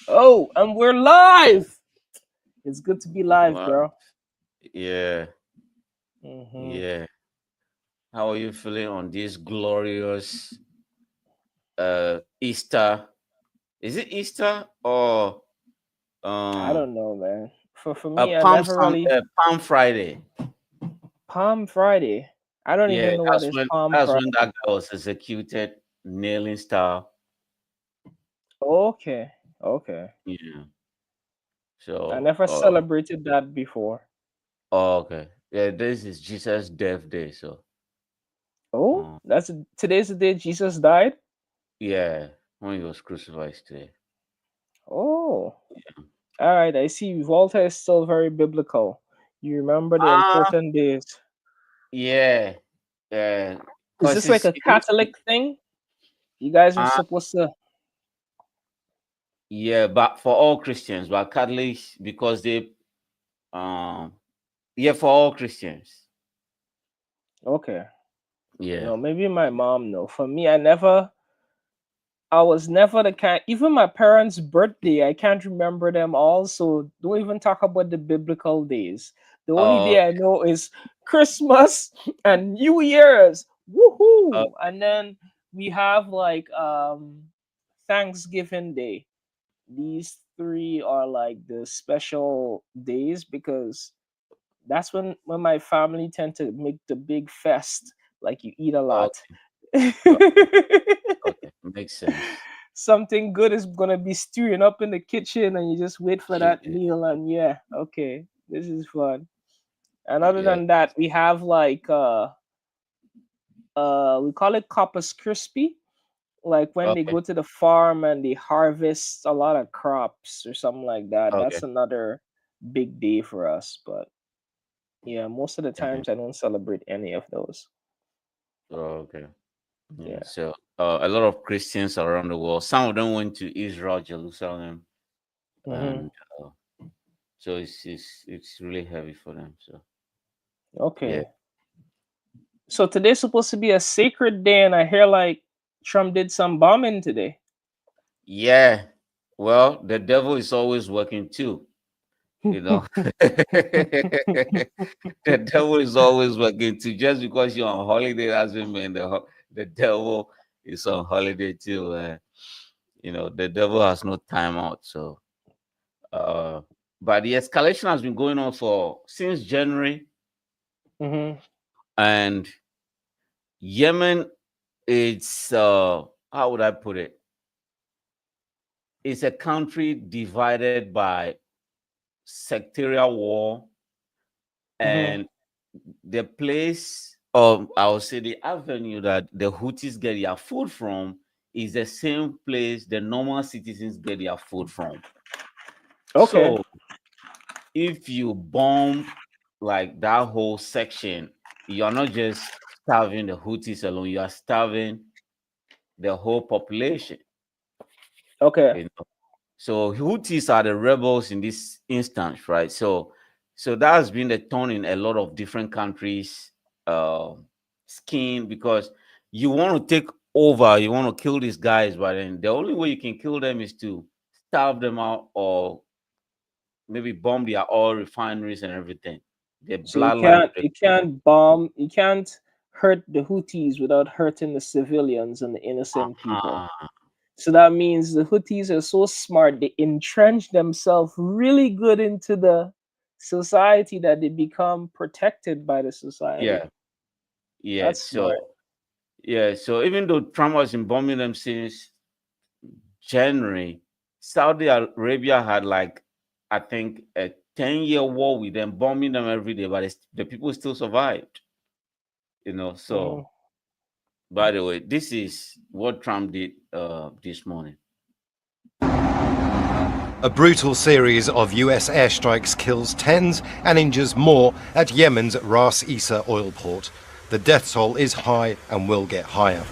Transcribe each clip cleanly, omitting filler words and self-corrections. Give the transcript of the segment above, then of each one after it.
Oh, and we're live. It's good to be live, Wow. bro. Yeah, Hmm. yeah. How are you feeling on this glorious Easter? Is it Easter or I um don't know, man. For me, I never really Palm Friday? Palm Friday. I don't Yeah, even know what is Palm that's when that Friday. guy was executed, nailing style. Okay, okay. Yeah. I So never celebrated that before. okay. Yeah, this is Jesus' death day. So Oh, uh, today's the day Jesus died. yeah, when he was crucified today. Oh, all right. I see. Volta is still very biblical. You remember the Ah, important days. yeah, yeah. Is Cause this like a it used to, Catholic thing? You guys are uh, supposed to. yeah, but for all Christians, but Catholics because they um yeah, for all Christians. Okay. Yeah. No, maybe my mom. No, for me, I was never the kind. Even my parents' birthday, I can't remember them all. So don't even talk about the biblical days. The only Uh, day I know is Christmas and New Year's. uh Woohoo! And then we have like Thanksgiving Day. These three are like the special days because that's when my family tend to make the big fest. Like you eat a lot. okay. Uh, okay. Makes sense. Something good is gonna be stewing up in the kitchen and you just wait for that Yeah. meal and yeah, okay, this is fun. And other Yeah. than that, we have like we call it Corpus Crispy, like when they Okay. go to the farm and they harvest a lot of crops or something like that. Okay. That's another big day for us. But yeah, most of the Yeah. times I don't celebrate any of those. Okay. Yeah. Yeah. So a lot of Christians around the world. Some of them went to Israel, Jerusalem, Hmm. and uh, so it's really heavy for them. So yeah. Okay. So today's supposed to be a sacred day, and I hear like Trump did some bombing today. Yeah. Well, the devil is always working too. You know, the devil is always working too. Just because you're on holiday doesn't mean the devil is on holiday too. The devil has no time out. So, uh, but the escalation has been going on for since January, Hmm. and Yemen. It's how would I put it? It's a country divided by sectarial war, Hmm. and the place, or I would say the avenue that the Houthis get their food from is the same place the normal citizens get their food from. Okay. So if you bomb like that whole section, you're not just starving the Houthis alone, you are starving the whole population. Okay. You know? So Houthis are the rebels in this instance, right? So that has been the tone in a lot of different countries, uh, skin, because you want to take over, you want to kill these guys, but then the only way you can kill them is to starve them out or maybe bomb their oil refineries and everything. Their So you bloodline. can't hurt the Houthis without hurting the civilians and the innocent people. Ah, So that means the Houthis are so smart they entrench themselves really good into the society that they become protected by the society. yeah, yeah. That's smart. So even though Trump has been bombing them since January, Saudi Arabia had like, I think, a 10-year war with them, bombing them every day, but the people still survived. Hmm. So by the way, this is what Trump did this morning. A brutal series of US airstrikes kills tens and injures more at Yemen's Ras Isa oil port. The death toll is high and will get higher.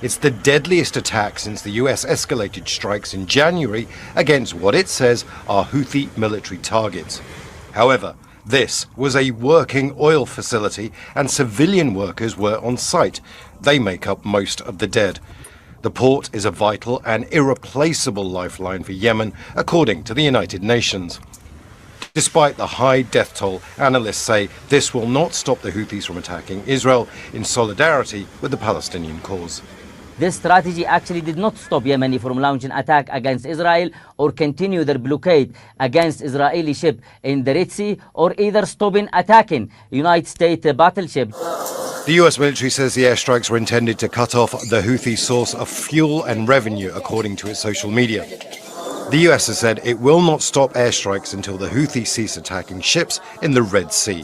It's the deadliest attack since the US escalated strikes in January against what it says are Houthi military targets. However, this was a working oil facility and civilian workers were on site. They make up most of the dead. The port is a vital and irreplaceable lifeline for Yemen, according to the United Nations. Despite the high death toll, analysts say this will not stop the Houthis from attacking Israel in solidarity with the Palestinian cause. This strategy actually did not stop Yemeni from launching attack against Israel or continue their blockade against Israeli ship in the Red Sea or either stopping attacking United States battleships. The US military says the airstrikes were intended to cut off the Houthi source of fuel and revenue, according to its social media. The US has said it will not stop airstrikes until the Houthis cease attacking ships in the Red Sea.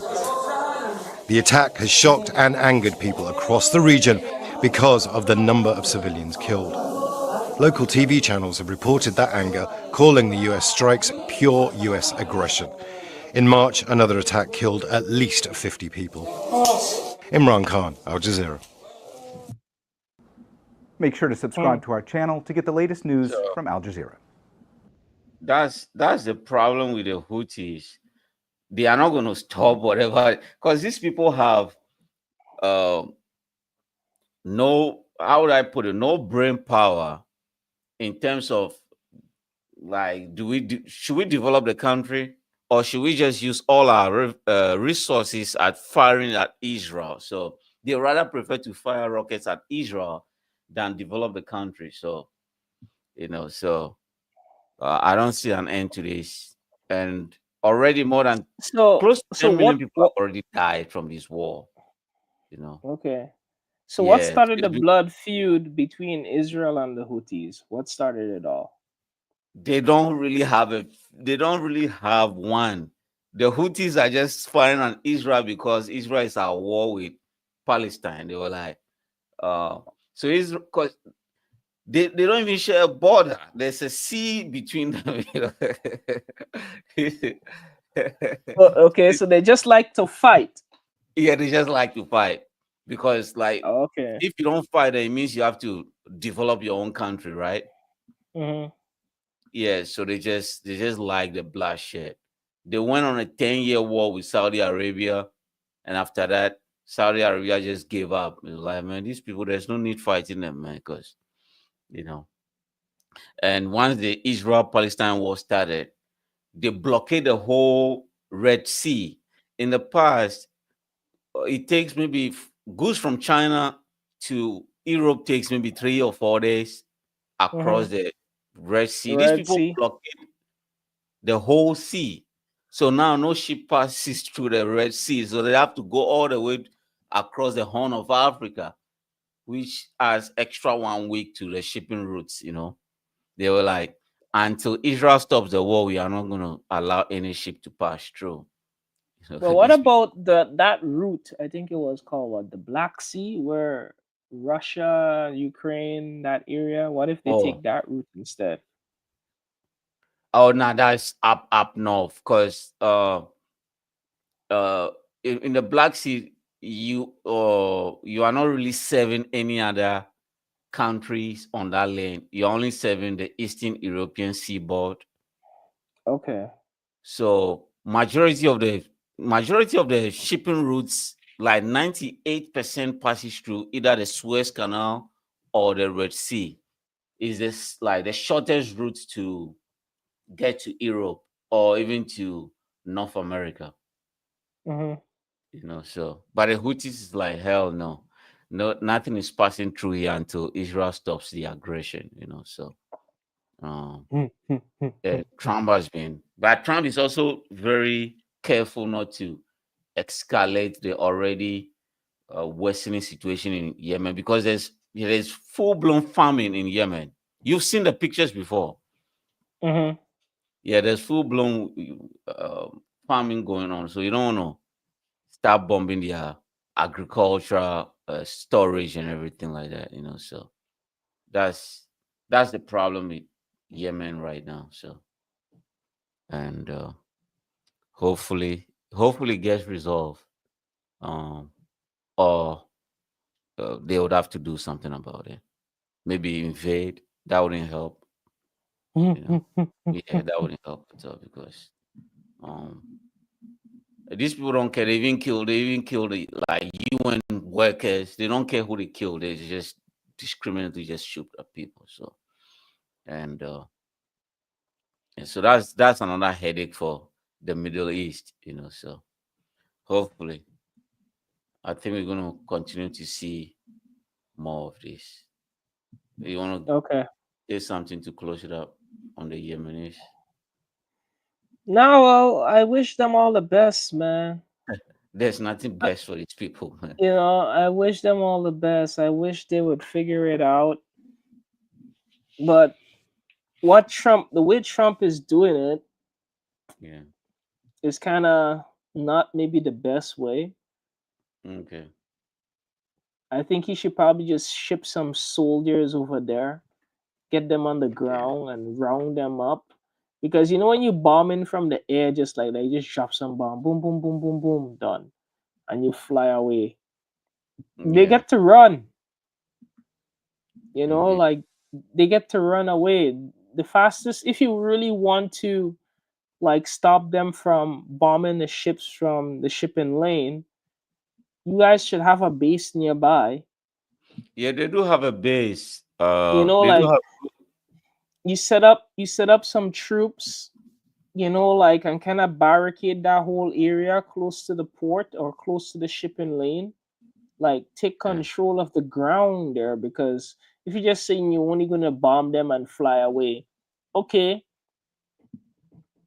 The attack has shocked and angered people across the region because of the number of civilians killed. Local TV channels have reported that anger, calling the US strikes pure US aggression. In March, another attack killed at least 50 people. Imran Khan, Al Jazeera. Make sure to subscribe to our channel to get the latest news from Al Jazeera. That's the problem with the Houthis. They are not going to stop whatever, because these people have no, how would I put it, no brain power in terms of, like, should we develop the country, or should we just use all our resources at firing at Israel? So they rather prefer to fire rockets at Israel than develop the country. So, I don't see an end to this. And already more than close to 10 million people have already died from this war. Okay. So what Yeah, started the blood feud between Israel and the Houthis? What started it all? They don't really have one. The Houthis are just firing on Israel because Israel is at war with Palestine. They were like, so Israel, because they don't even share a border. There's a sea between them. Okay, so they just like to fight. Yeah, they just like to fight because, like, okay, if you don't fight, it means you have to develop your own country, right? Mm-hmm. Yeah, so they just like the bloodshed. They went on a 10-year war with Saudi Arabia, and after that, Saudi Arabia just gave up. It was like, man, these people, there's no need fighting them, man, because And once the Israel-Palestine war started, they blockade the whole Red Sea. In the past, it takes maybe goods from China to Europe takes maybe 3 or 4 days across the Red Sea. These people blockade the whole sea. So now no ship passes through the Red Sea. So they have to go all the way across the Horn of Africa, which adds extra 1 week to the shipping routes, They were like, until Israel stops the war, we are not going to allow any ship to pass through. But what about that route? I think it was called the Black Sea, where Russia, Ukraine, that area. What if they take that route instead? Oh, no, that's up north, because in the Black Sea, you are not really serving any other countries on that lane. You're only serving the Eastern European seaboard. Okay. So majority of the shipping routes, like 98% passes through either the Suez Canal or the Red Sea. Is this like the shortest route to get to Europe or even to North America? So, but the Houthis is like, hell no, nothing is passing through here until Israel stops the aggression. So Trump has been, but Trump is also very careful not to escalate the already worsening situation in Yemen, because there's full-blown famine in Yemen. You've seen the pictures before. Yeah, there's full-blown farming going on, so you don't want to start bombing their agricultural storage and everything like that, So that's the problem with Yemen right now. So, and hopefully it gets resolved, or they would have to do something about it. Maybe invade. That wouldn't help. Yeah, that wouldn't help at all, because these people don't care. They even kill the like UN workers. They don't care who they kill. They just discriminately just shoot at people. So and and so that's another headache for the Middle East, So hopefully, I think we're going to continue to see more of this. You want to Okay. say something to close it up on the Yemenis? Now, well, I wish them all the best, man. There's nothing best for these people, man. I wish them all the best. I wish they would figure it out. But the way Trump is doing it Yeah. is kind of not maybe the best way. Okay. I think he should probably just ship some soldiers over there, get them on the Yeah. ground and round them up. Because when you bombing from the air just like that, you just drop some bomb, boom, boom, boom, boom, boom, done, and you fly away. They Yeah. get to run, Okay. like they get to run away. The fastest, if you really want to like stop them from bombing the ships from the shipping lane, you guys should have a base nearby. Yeah, they do have a base. They do Like have. you set up some troops, like, and kind of barricade that whole area close to the port or close to the shipping lane. Like, take Yeah. control of the ground there, because if you're just saying you're only gonna bomb them and fly away, okay,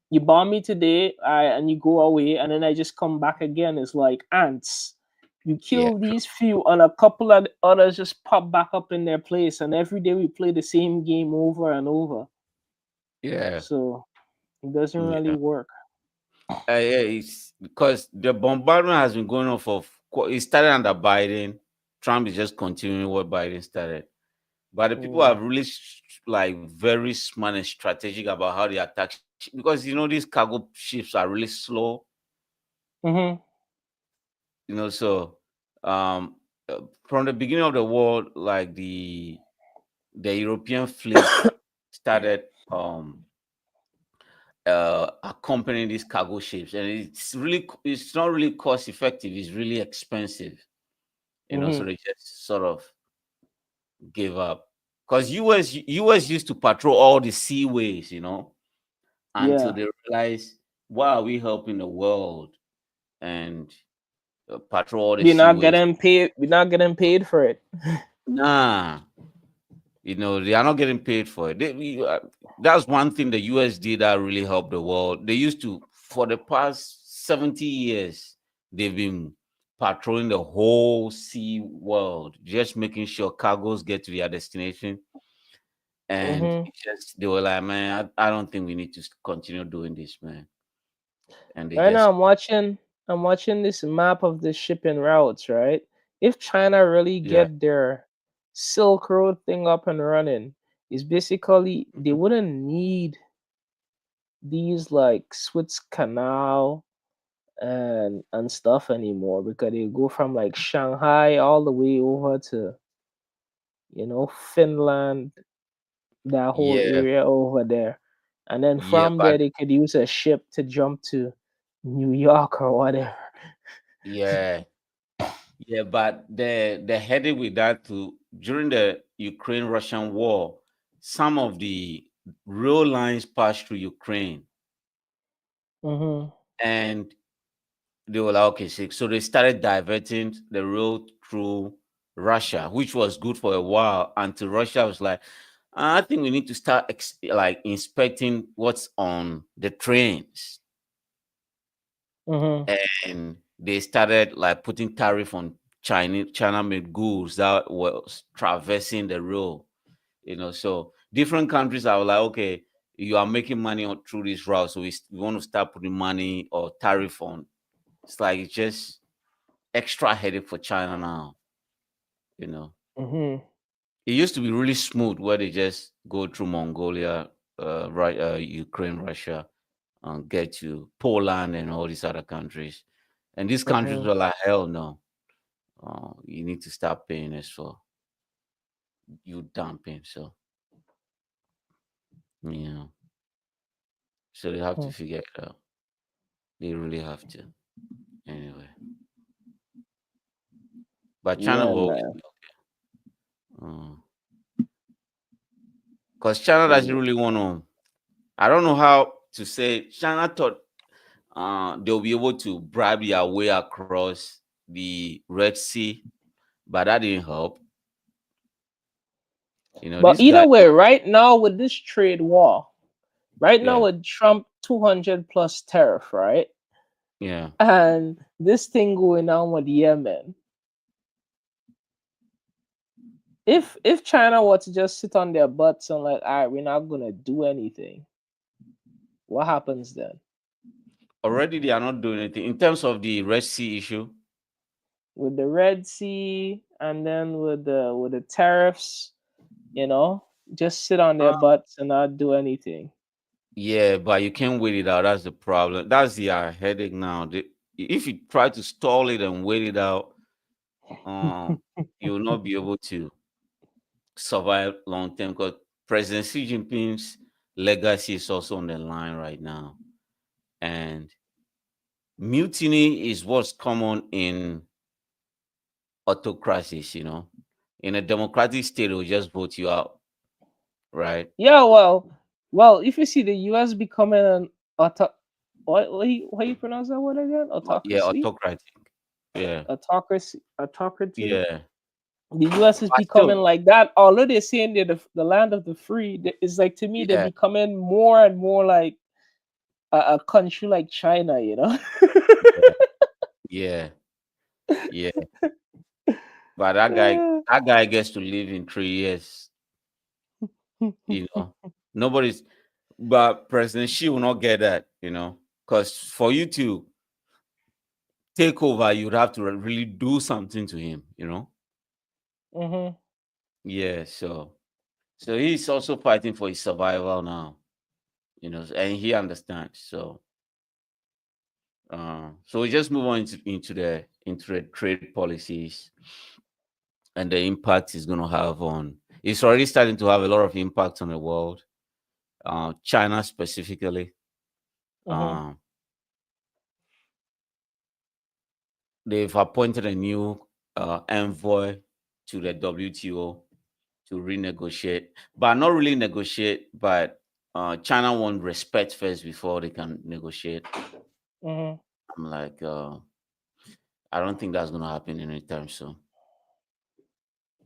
you bomb me today, and you go away, and then I just come back again. It's like ants. You Yeah. kill these few, and a couple of others just pop back up in their place, and every day we play the same game over and over. Yeah. So it doesn't really Yeah. work. Yeah, it's because the bombardment has been going on it started under Biden. Trump is just continuing what Biden started. But the people are Mm. really like very smart and strategic about how they attack because these cargo ships are really slow. Mm-hmm. So um from the beginning of the war, like the European fleet started accompanying these cargo ships, and it's not really cost effective, it's really expensive, so Mm-hmm. they just sort of gave up because us used to patrol all the seaways, until Yeah. they realized, why are we helping the world and patrol all the We're not seaways? getting paid. We're not getting paid for it. Nah, they are not getting paid for it. That's one thing the US did that really helped the world. They used to, for the past 70 years, they've been patrolling the whole sea world, just making sure cargoes get to their destination. And Mm-hmm. they were like, man, I don't think we need to continue doing this, man. And they Right now, just, I'm watching this map of the shipping routes. Right, if China really yeah, get their Silk Road thing up and running, is basically they wouldn't need these like Suez Canal and stuff anymore, because they go from like Shanghai all the way over to Finland, that whole yeah, area over there, and then yeah, from but there they could use a ship to jump to New York or whatever. yeah, yeah, but they're headed with that to during the Ukraine-Russian war. Some of the rail lines passed through Ukraine, Mhm. and they were like, okay, so they started diverting the road through Russia, which was good for a while until Russia was like, I think we need to start like inspecting what's on the trains, Mhm. and they started like putting tariff on China made goods that was traversing the road. So different countries are like, okay, you are making money through this route, so we want to start putting money or tariff on. It's like it's just extra headache for China now. You know, Mhm. it used to be really smooth where they just go through Mongolia, right, Ukraine, Russia, and get to Poland and all these other countries. And these countries Mhm. were like, hell no, you need to start paying us for you dumping. So, yeah, so they have to Mhm. figure it out. They really have to. Anyway, but China Yeah, will always man. be okay. Because China doesn't really want to. I don't know how to say. China thought they'll be able to bribe their way across the Red Sea, but that didn't help. But This guy. either way, right now with this trade war, right now Yeah, with Trump 200 plus tariff, right? yeah. And this thing going on with Yemen. If China were to just sit on their butts and like, all right, we're not gonna do anything, what happens then? Already they are not doing anything in terms of the Red Sea issue. With the Red Sea and then with the tariffs, you know, just sit on their Uh, butts and not do anything. yeah, but you can't wait it out. That's the problem. That's the headache now. If you try to stall it and wait it out, um, you will not be able to survive long term because President Xi Jinping's legacy is also on the line right now. And mutiny is what's common in autocracies, In a democratic state, they'll just vote you out, right? Yeah, well, if you see the US becoming an auto what you pronounce that word again? Yeah, Autocracy? autocratic. Yeah, Autocracy. yeah. The US is But becoming still, like that. Although they're saying they're the land of the free, it's like to me they're yeah, becoming more and more like a country like China, you know? yeah, yeah, yeah. But that guy gets to live in 3 years, Nobody's, but President Xi will not get that, because for you to take over, you'd have to really do something to him. Hmm. Yeah, so he's also fighting for his survival now, and he understands. So we just move on into the trade policies and the impact it's going to have on. It's already starting to have a lot of impact on the world, China specifically. Hmm. Um, they've appointed a new envoy to the WTO to renegotiate, but not really negotiate. But China want respect first before they can negotiate. Hmm. I'm like, I don't think that's going to happen anytime soon.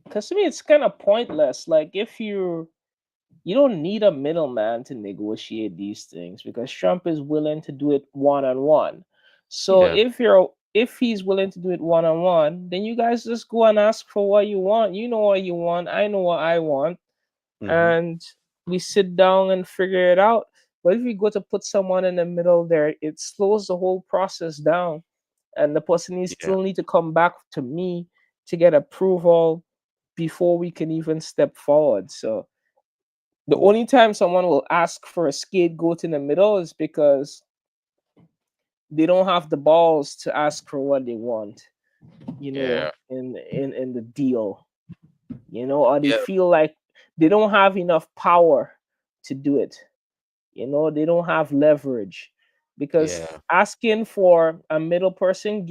Because to me, it's kind of pointless. Like if you don't need a middleman to negotiate these things because Trump is willing to do it one on one. So Yeah. if he's willing to do it one on one, then you guys just go and ask for what you want. You know what you want. I know what I want, Hmm. and we sit down and figure it out. But if you go to put someone in the middle there, it slows the whole process down, and the person needs Yeah. still need to come back to me to get approval before we can even step forward. So the only time someone will ask for a scapegoat in the middle is because they don't have the balls to ask for what they want, Yeah. in the deal, or they Yeah. feel like they don't have enough power to do it. They don't have leverage because Yeah. asking for a middle person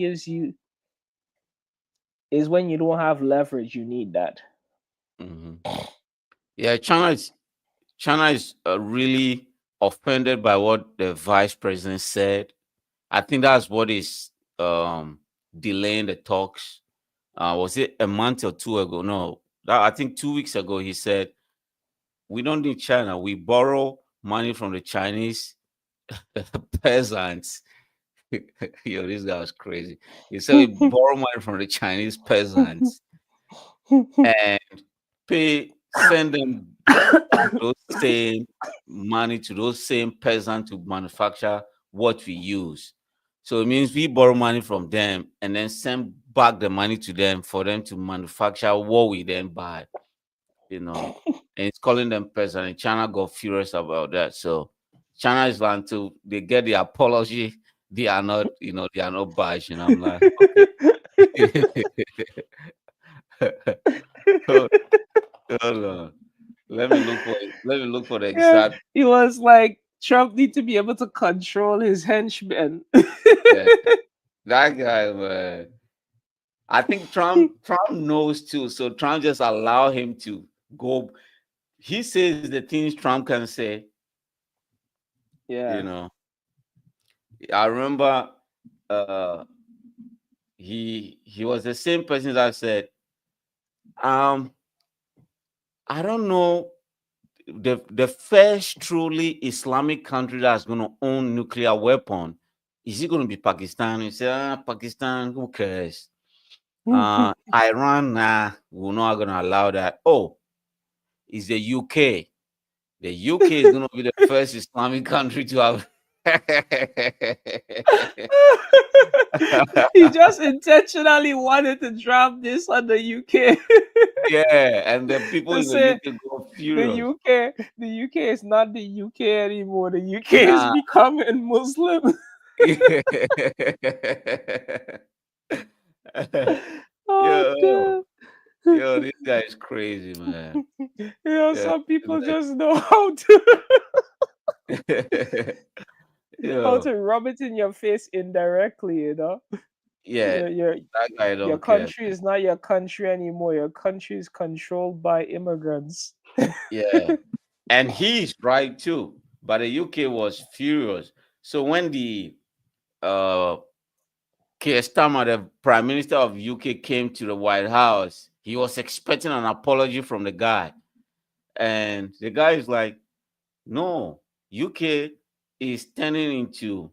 is when you don't have leverage, you need that. Hmm. Yeah. China is really offended by what the vice president said. I think that's what is delaying the talks. Was it a month or two ago? No, I think 2 weeks ago he said we don't need China. We borrow money from the Chinese peasants. Yo, this guy was crazy. He said we borrow money from the Chinese peasants and send them those same money to those same peasants to manufacture what we use. So it means we borrow money from them and then send back the money to them for them to manufacture what we then buy, And it's calling them peasant. And China got furious about that. So China is like, until they get the apology, they are not budged. I'm like, okay. hold, hold on. Let me look for the Yeah, exact. he was like Trump need to be able to control his henchmen. Yeah, that guy, man. I think Trump knows too. So Trump just allow him to go. He says the things Trump can say. Yeah. I remember he was the same person that said, I don't know, the first truly Islamic country that's going to own nuclear weapon, is it going to be Pakistan? He said, Pakistan, who cares? Iran, nah, we're not going to allow that. Oh, it's the UK. The UK is going to be the first Islamic country to have. He just intentionally wanted to drop this on the UK. Yeah, and the people To in the say UK go the furious. UK is not the UK anymore. The UK is Nah. becoming Muslim. Oh Yo, damn. this guy is crazy, man. Yeah, Some people like, just know how to how yo, to rub it in your face indirectly. yeah, Your that guy your don't care. country is not your country anymore. Your country is controlled by immigrants. Yeah, and he's right too. But the UK was furious. So when the uh Keir Starmer, the Prime Minister of UK, came to the White House, he was expecting an apology from the guy, and the guy is like, "No, UK is turning into,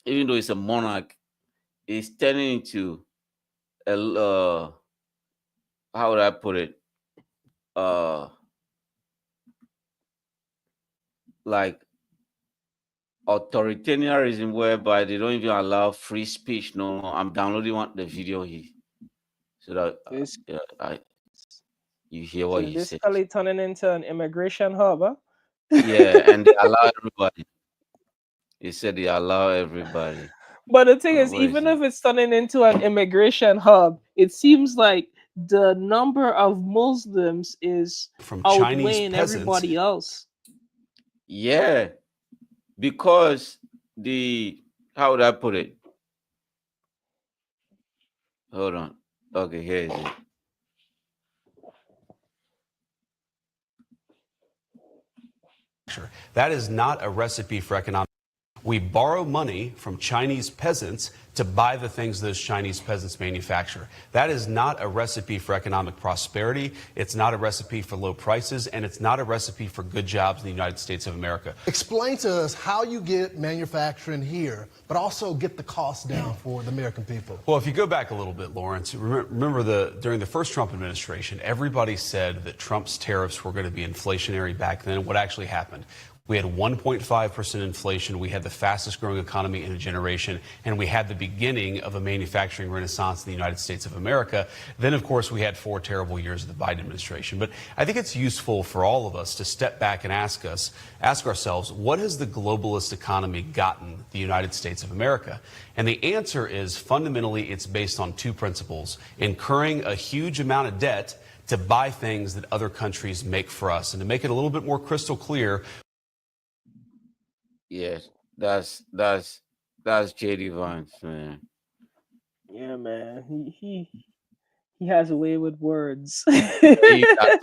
even though it's a monarch, it's turning into a how would I put it? Uh, like authoritarianism, whereby they don't even allow free speech no more." I'm downloading the video here so that It's you hear so what it's he says. basically turning into an immigration hub, huh? Yeah, and they allow everybody. He said they allow everybody. But the thing is, What is even it? if it's turning into an immigration hub, it seems like the number of Muslims is from Chinese outweighing peasants. everybody else. Yeah, because how would I put it? Hold on. Okay, here is it. That is not a recipe for economic. We borrow money from Chinese peasants to buy the things those Chinese peasants manufacture. That is not a recipe for economic prosperity. It's not a recipe for low prices, and it's not a recipe for good jobs in the United States of America. Explain to us how you get manufacturing here, but also get the cost down for the American people. Well, if you go back a little bit, Lawrence, remember during the first Trump administration, everybody said that Trump's tariffs were going to be inflationary back then. What actually happened? We had 1.5% inflation. We had the fastest growing economy in a generation, and we had the beginning of a manufacturing renaissance in the United States of America. Then, of course, we had 4 terrible years of the Biden administration. But I think it's useful for all of us to step back and ask ourselves, what has the globalist economy gotten the United States of America? And the answer is fundamentally it's based on 2 principles: incurring a huge amount of debt to buy things that other countries make for us. And to make it a little bit more crystal clear, Yes, that's JD Vance, man. Yeah, man. He has a way with words. He does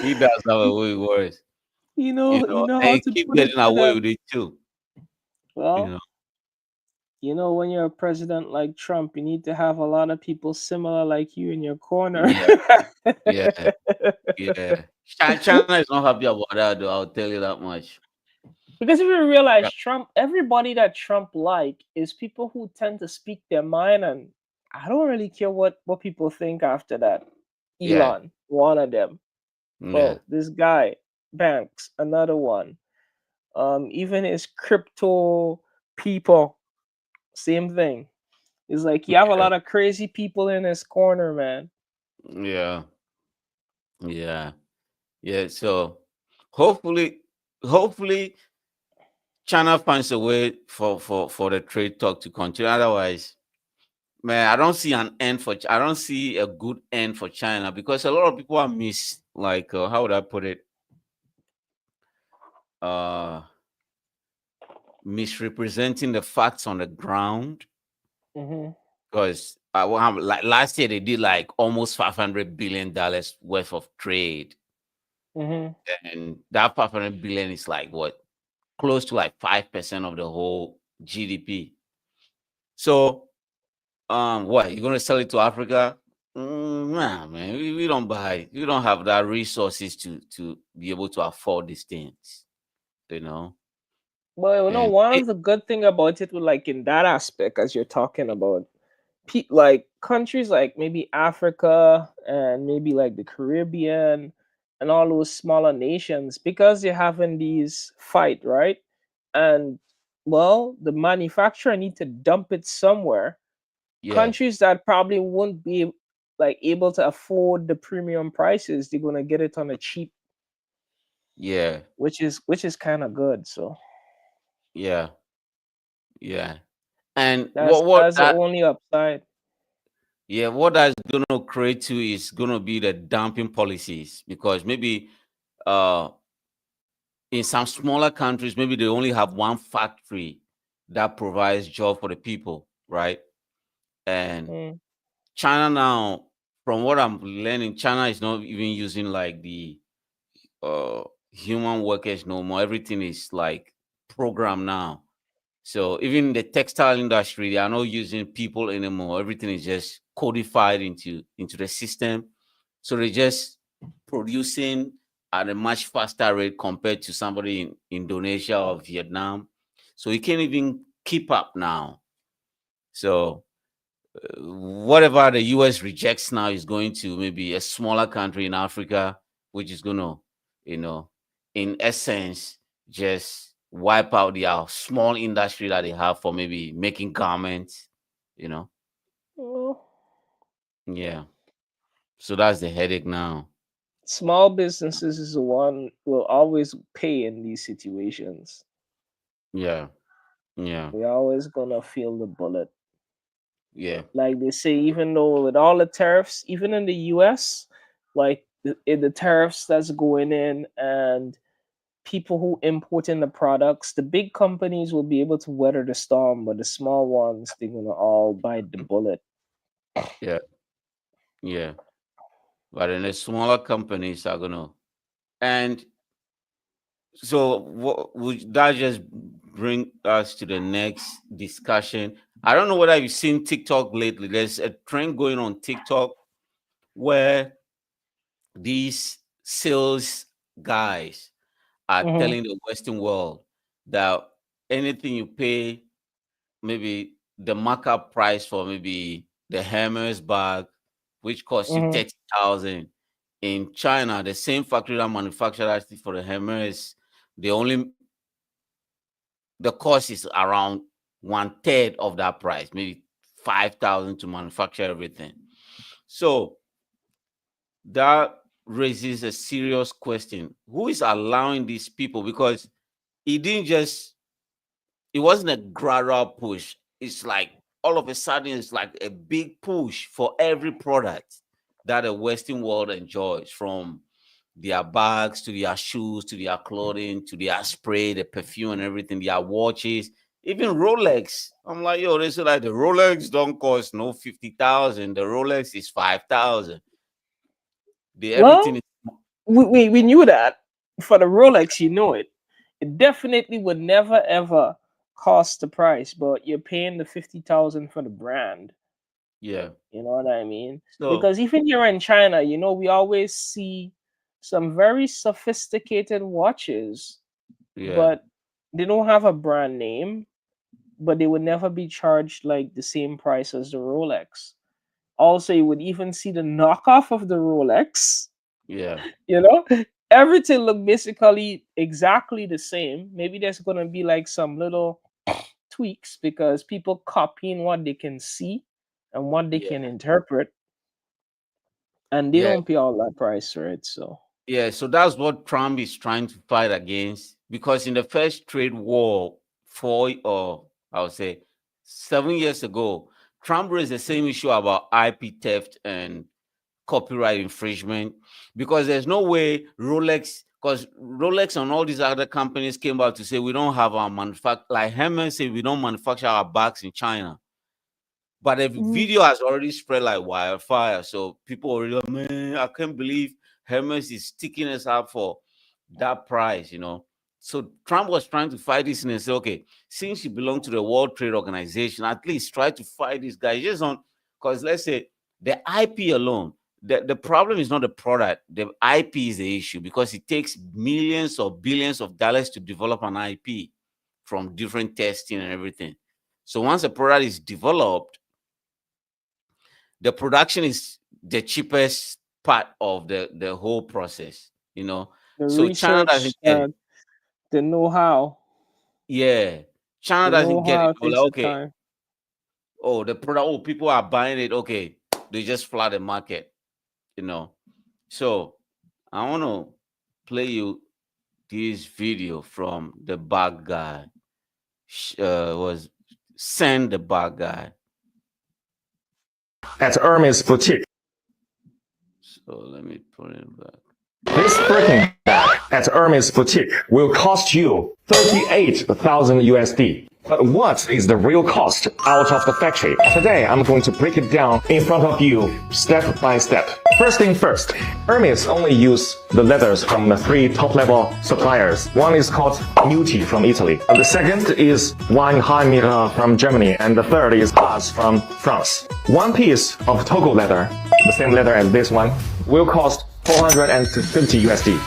he does have a way worse, You know and how he to keep put it getting to away them. with it too, you Well, know. when you're a president like Trump, you need to have a lot of people similar like you in your corner. Yeah, yeah, yeah. China is not happy about that, though. I'll tell you that much. Because if you realize Yeah, Trump, everybody that Trump like is people who tend to speak their mind, and I don't really care what people think after that. yeah, Elon, one of them. yeah. Oh, this guy, Banks, another one. Even his crypto people, same thing. It's like you have a lot of crazy people in his corner, man. Yeah, yeah, yeah. So hopefully, hopefully, China finds a way for the trade talk to continue. Otherwise, man, I don't see a good end for China, because a lot of people are like how would I put it? Uh, misrepresenting the facts on the ground. Mm-hmm. Because like last year they did like almost $500 billion worth of trade, Mm-hmm. and that 500 billion is like what, close to like 5% of the whole GDP. So, what, you're gonna sell it to Africa? Nah, man, we don't buy. We don't have that resources to be able to afford these things, you know. But And one of the good thing about it, like in that aspect, as you're talking about, like countries like maybe Africa and maybe like the Caribbean and all those smaller nations, because they're having these fight, right? And the manufacturer need to dump it somewhere. yeah, Countries that probably won't be like able to afford the premium prices, they're gonna get it on a cheap, yeah, which is kind of good. So yeah, yeah. And that's what that's the that only upside. yeah, what that's gonna create too is gonna be the dumping policies, because maybe uh in some smaller countries, maybe they only have one factory that provides job for the people, right? And Mm, China now, from what I'm learning, China is not even using like the human workers no more. Everything is like programmed now. So even the textile industry, they are not using people anymore. Everything is just codified into the system. So they're just producing at a much faster rate compared to somebody in Indonesia or Vietnam. So you can't even keep up now. So whatever the US rejects now is going to maybe a smaller country in Africa, which is going to, you know, in essence, just wipe out their small industry that they have for maybe making garments, you know. well, Yeah. So that's the headache now. small businesses is the one will always pay in these situations. Yeah. Yeah. We're always gonna feel the bullet. Yeah. Like they say, even though with all the tariffs, even in the US, like the tariffs that's going in, and people who import in the products, the big companies will be able to weather the storm, but the small ones, they're gonna all bite the bullet. Yeah. Yeah. But then the smaller companies are gonna, and so what would that just bring us to the next discussion? I don't know whether you've seen TikTok lately. There's a trend going on TikTok where these sales guys are Mm-hmm. telling the Western world that anything you pay, maybe the markup price for maybe the Hermes bag, which costs you Mm-hmm. 30,000 in China, the same factory that manufactured that for the Hermes, they only, the cost is around one third of that price, maybe 5,000 to manufacture everything. So that raises a serious question: who is allowing these people? Because it didn't just, it wasn't a gradual push. It's like all of a sudden it's like a big push for every product that the Western world enjoys, from their bags to their shoes to their clothing to their spray, the perfume and everything, their watches, even Rolex. I'm like, yo, they say like the Rolex don't cost no 50,000. The Rolex is 5,000. The everything Well, is, we knew that for the Rolex, it. It definitely would never ever cost the price, but you're paying the 50,000 for the brand. yeah. You know what I mean? So Because even here in China, we always see some very sophisticated watches, yeah, but they don't have a brand name, but they would never be charged like the same price as the Rolex. Also, you would even see the knockoff of the Rolex. yeah, You know, everything look basically exactly the same. Maybe there's gonna be like some little tweaks because people copying what they can see and what they can yeah, interpret, and they yeah. don't pay all that price for it. So, Yeah, so that's what Trump is trying to fight against, because in the first trade war, four or I would say 7 years ago, Trump raised the same issue about IP theft and copyright infringement, because there's no way Rolex because Rolex and all these other companies came out to say we don't have our manufacture. Like Hermes say we don't manufacture our bags in China. But the Mm. video has already spread like wildfire. So people already like, man, I can't believe Hermes is sticking us up for that price, you know. So Trump was trying to fight this and say, okay, since you belong to the World Trade Organization, at least try to fight this guy. Just on because let's say the IP alone, the problem is not the product, the IP is the issue because it takes millions or billions of dollars to develop an IP from different testing and everything. So once a product is developed, the production is the cheapest part of the whole process, you know. The So China doesn't research, care. the know-how, Yeah, China the doesn't get it. know-how They're takes like, the okay, time. oh, the product, oh, people are buying it. Okay, they just flood the market, you know. So I want to play you this video from the bad guy. Was send the bad guy. At Hermes Boutique. So let me put it back. This Birkin bag at Hermes Boutique will cost you 38,000 USD. But what is the real cost out of the factory? Today, I'm going to break it down in front of you step by step. First thing first, Hermes only use the leathers from the 3 top-level suppliers. One is called Muti from Italy. The second is Weinheim from Germany. And the third is Haas from France. One piece of Togo leather, the same leather as this one, will cost 450 USD.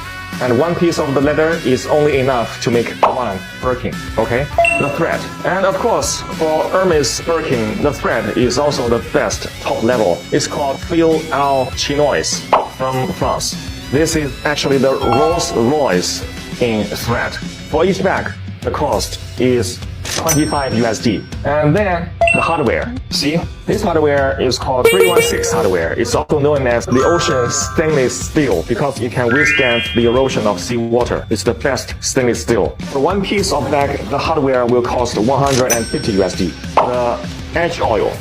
And one piece of the leather is only enough to make one Birkin, okay? The thread. And of course, for Hermes Birkin, the thread is also the best top level. It's called Fil Al Chinois from France. This is actually the Rolls Royce in thread. For each bag, the cost is 25 USD. And then the hardware. See, this hardware is called 316 hardware. It's also known as the ocean stainless steel because it can withstand the erosion of seawater. It's the best stainless steel. For one piece of bag, the hardware will cost 150 USD. The edge oil.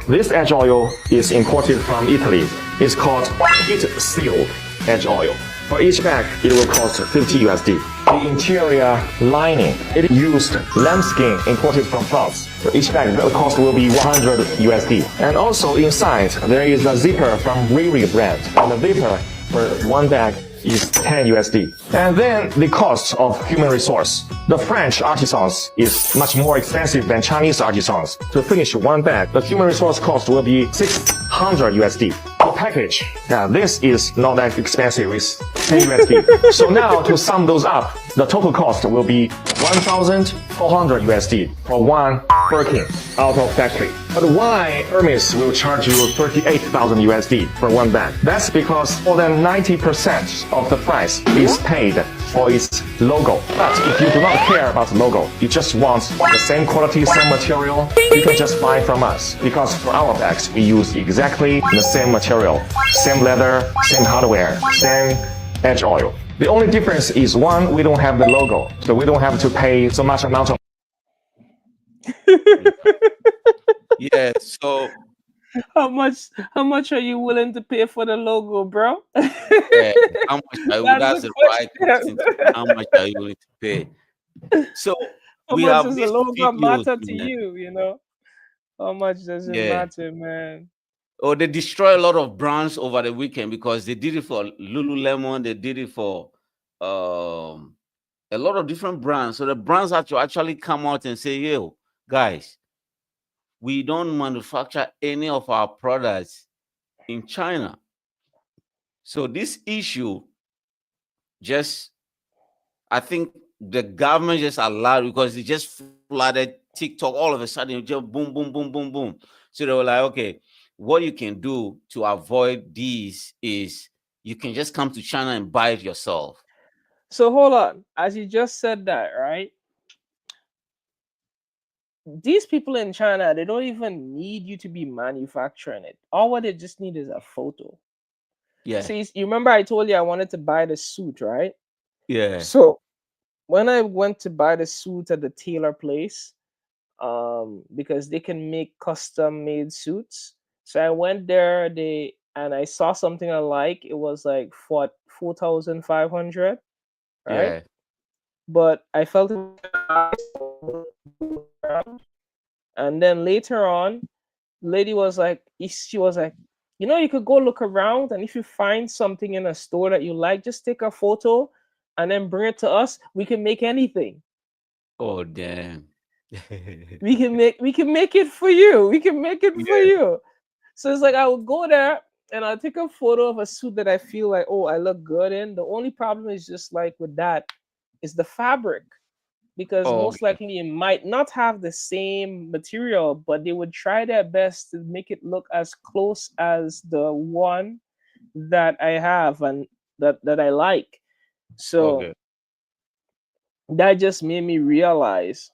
This edge oil is imported from Italy. It's called heat sealed edge oil. For each bag, it will cost 50 USD. The interior lining, it used lambskin imported from France. For each bag, the cost will be 100 USD. And also inside, there is a zipper from Riri brand. And the zipper for one bag is 10 USD. And then the cost of human resource. The French artisans is much more expensive than Chinese artisans. To finish one bag, the human resource cost will be 600 USD. The package, this is not that expensive, it's 10 USD. So now to sum those up, the total cost will be 1,400 USD for one Birkin out of factory. But why Hermes will charge you 38,000 USD for one bag? That's because more than 90% of the price is paid for its logo. But if you do not care about the logo, you just want the same quality, same material, you can just buy from us. Because for our bags, we use exactly the same material, same leather, same hardware, same edge oil. The only difference is one, we don't have the logo, so we don't have to pay so much amount of. Yeah, so How much are you willing to pay for the logo, bro? yeah, how much are you? That's That's the the right question. question. How much are you willing to pay? So How we much have does the these logo videos, matter to man. you? How much does it Yeah. matter, man? Oh, they destroy a lot of brands over the weekend because they did it for Lululemon, they did it for um a lot of different brands. So the brands have to actually come out and say, yo, guys, we don't manufacture any of our products in China. So this issue just, I think the government just allowed because it just flooded TikTok all of a sudden, just boom, boom, boom, boom, boom. So they were like, okay, what you can do to avoid these is you can just come to China and buy it yourself. So hold on. As you just said that, right? These people in China, they don't even need you to be manufacturing it. All what they just need is a photo. Yeah, See, you remember I told you I wanted to buy the suit, right? yeah, So when I went to buy the suit at the tailor place, because they can make custom made suits. So I went there, I saw something I like. It was like 4,500. right? Yeah. But I felt it was high, so around. And then later on, lady was like, she was like, you could go look around, and if you find something in a store that you like, just take a photo and then bring it to us. We can make anything. Oh, damn. We can make it for you. We can make it for Yeah. you. So it's like I would go there and I'll take a photo of a suit that I feel like, oh, I look good in. The only problem is just like with that is the fabric, because Oh, most likely it might not have the same material, but they would try their best to make it look as close as the one that I have and that I like. So okay. that just made me realize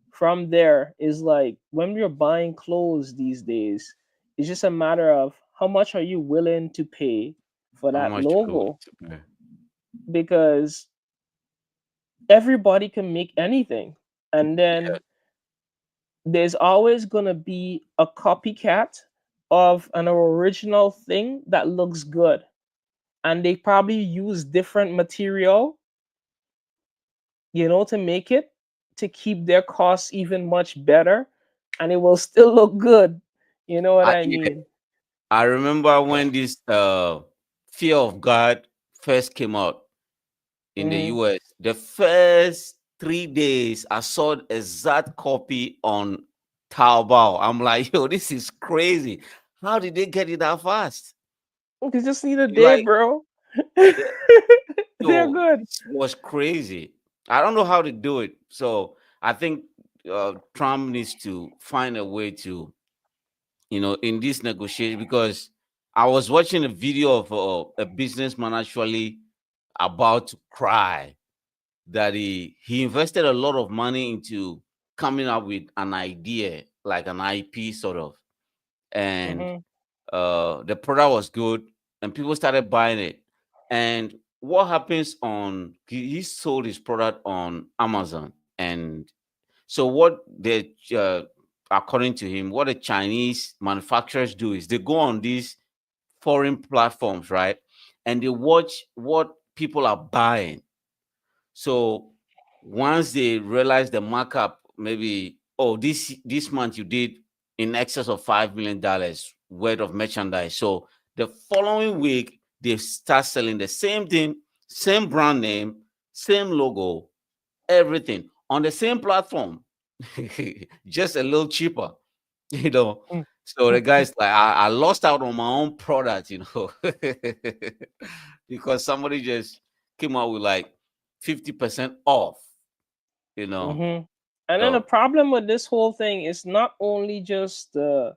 from there is like when we're buying clothes these days, it's just a matter of how much are you willing to pay for How that much are we logo, to pay? because everybody can make anything. And Yeah. then there's always going to be a copycat of an original thing that looks good. And they probably use different material, to make it, to keep their costs even much better. And it will still look good. You know what I Yeah, mean? I remember when this Fear of God first came out in the Hmm. US. The first 3 days, I saw the exact copy on Taobao. I'm like, yo, this is crazy. How did they get it that fast? You just need a day, Like, bro. yeah, They're yo, good. this was crazy. I don't know how to do it. So I think Trump needs to find a way to, in this negotiation, because I was watching a video of a businessman actually about to cry that he invested a lot of money into coming up with an idea, like an IP sort of, and Hmm. the product was good, and people started buying it. And what happens on he sold his product on Amazon, and so what they according to him, what the Chinese manufacturers do is they go on these foreign platforms, right, and they watch what people are buying. So once they realize the markup, maybe, oh, this month you did in excess of $5 million worth of merchandise. So the following week they start selling the same thing, same brand name, same logo, everything on the same platform, just a little cheaper, you know. So the guy's like, I lost out on my own product, because somebody just came out with like 50% off, you know. Hmm. And then the So problem with this whole thing is not only just the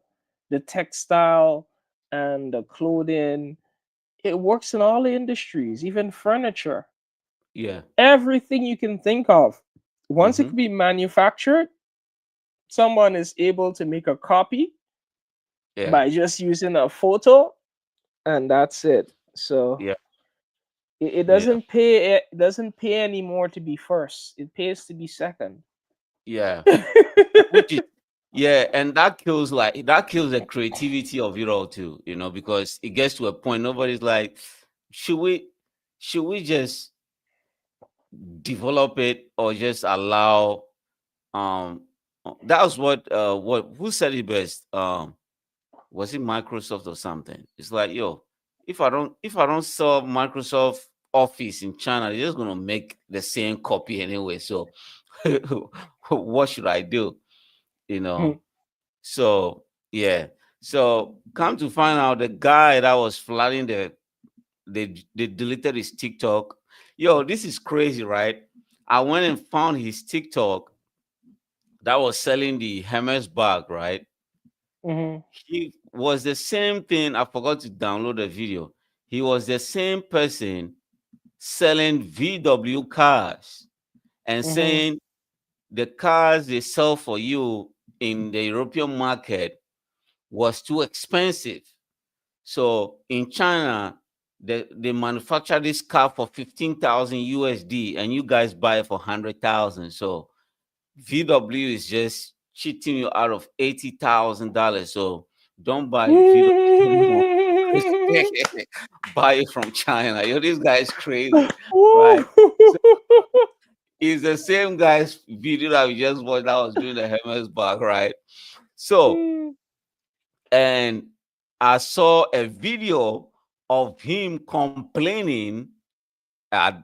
textile and the clothing. It works in all the industries, even furniture. yeah, Everything you can think of. Once it hmm, can be manufactured, someone is able to make a copy yeah, by just using a photo, and that's it. So yeah, it yeah, doesn't pay anymore to be first. It pays to be second. yeah. Which is, yeah, and that kills the creativity of it all too, because it gets to a point nobody's like, should we should we just develop it or just allow that was what who said it best, was it Microsoft or something? It's like, yo, if I don't sell Microsoft Office in China, they're just gonna make the same copy anyway, so what should I do, you know? So yeah. So come to find out, the guy that was flooding they deleted his TikTok. Yo, this is crazy, right? I went and found his TikTok that was selling the Hermes bag, right? Hmm. He was the same thing. I forgot to download the video. He was the same person selling VW cars and Hmm. saying the cars they sell for you in the European market was too expensive. So in China, they manufacture this car for 15,000 USD, and you guys buy it for 100,000. So VW is just cheating you out of $80,000. So don't buy VW anymore. buy it from China. Yo, this guy is crazy, Woo. right? So it's the same guy's video that we just watched that was doing the Hermes bag, right? So, and I saw a video of him complaining.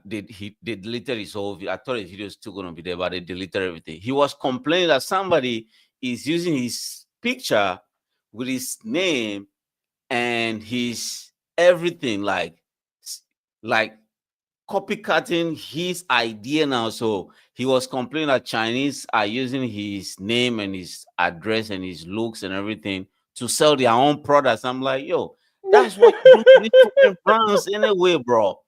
They deleted his whole video. I thought the video was still gonna be there, but they deleted everything. He was complaining that somebody is using his picture with his name and his everything, like copycatting his idea now. So he was complaining that Chinese are using his name and his address and his looks and everything to sell their own products. I'm like, yo, that's what you do to these fucking brands anyway, bro.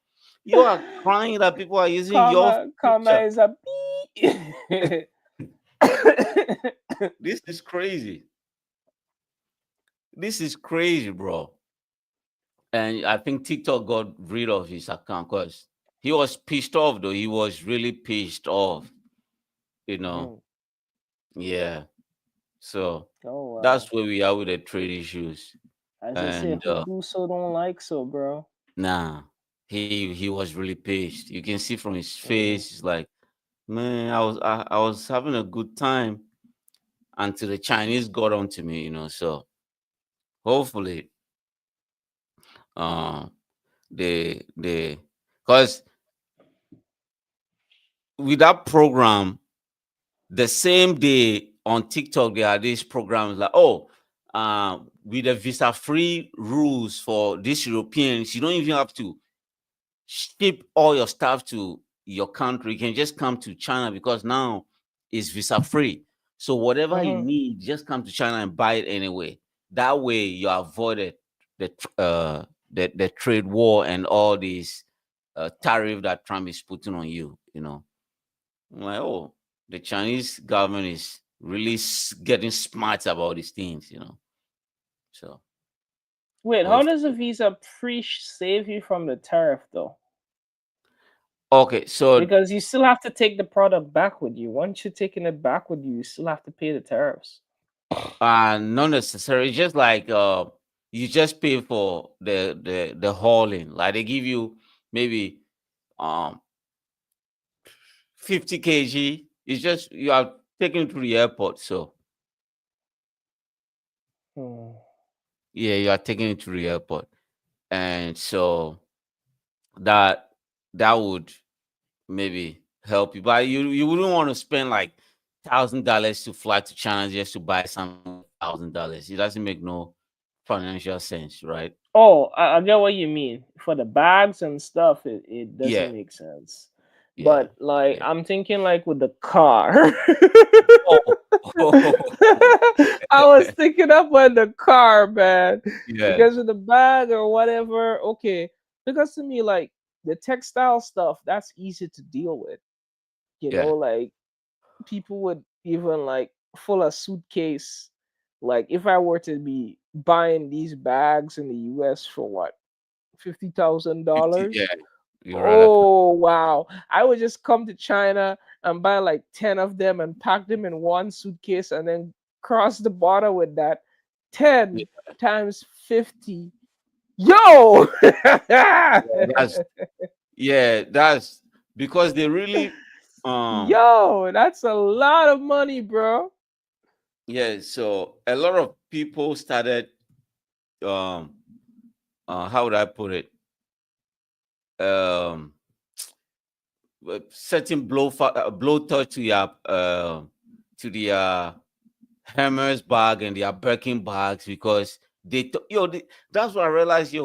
You are crying that people are using your Karma picture. is a bee. This is crazy. This is crazy, bro. And I think TikTok got rid of his account because he was pissed off, though. He was really pissed off, you know. Mm. Yeah. So Oh that's wow. where we are with the trade issues. As they say, And who do so don't like so, bro. nah, he was really pissed. You can see from his Mm. face, it's like, man, I was having a good time until the Chinese got onto me, So hopefully, uh, they because with that program, the same day on TikTok, there are these programs like, with the visa free rules for these Europeans, you don't even have to ship all your stuff to your country. You can just come to China because now it's visa free. So whatever you Mm-hmm. need, just come to China and buy it anyway. That way you avoided the trade war and all these tariff that Trump is putting on you. I'm like, oh, the Chinese government is really getting smart about these things. So, Wait, how does a hopefully. visa free save you from the tariff though? Okay, so Because you still have to take the product back with you. Once you're taking it back with you, you still have to pay the tariffs. not necessarily, just like you just pay for the hauling. Like they give you maybe um 50 kg. It's just you are taken to the airport. So Hmm. yeah, you are taking it to the airport. And so that that would maybe help you. But you wouldn't want to spend like $1,000 to fly to China just to buy something with $1,000. It doesn't make no financial sense, right? Oh, I get what you mean. For the bags and stuff, it Yeah, doesn't make sense. yeah, But like yeah. I'm thinking like with the car. Oh, I was thinking up with the car, man. yeah, Because of the bag or whatever, okay. Because to me, like the textile stuff, that's easy to deal with. yeah, Like people would even like full a suitcase. Like if I were to be buying these bags in the US for what, 50. Yeah, $50,000? you're right. Oh wow. I would just come to China and buy like 10 of them and pack them in one suitcase and then cross the border with that 10 times 50. Yo! That's that's because they really um Yo, that's a lot of money, bro. yeah, so a lot of people started um how would I put it? Um Setting blow touch to your to the Hermes bag and their Birkin bags because that's what I realized,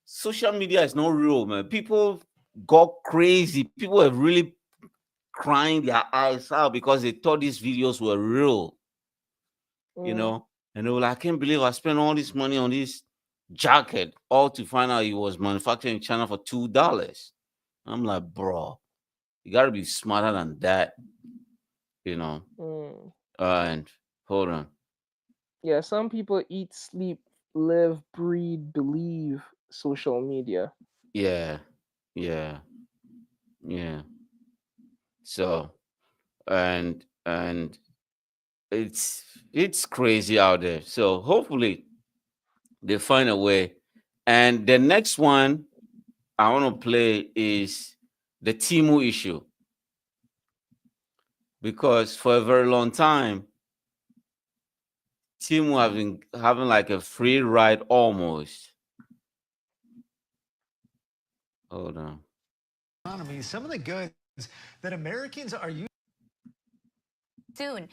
social media is not real, man. People got crazy. People were really crying their eyes out because they thought these videos were real, you Mm, know. And they were like, I can't believe I spent all this money on this jacket, all to find out it was manufactured in China for $2. I'm like, bro, you gotta be smarter than that, you know. mm. And hold on. Yeah, some people eat, sleep, live, breathe, believe social media. Yeah, yeah, yeah. So and it's crazy out there. So hopefully they find a way And the next one I want to play is the Timu issue. Because for a very long time, Timu have been having like a free ride almost. Hold on. Economy, some of the goods that Americans are used soon.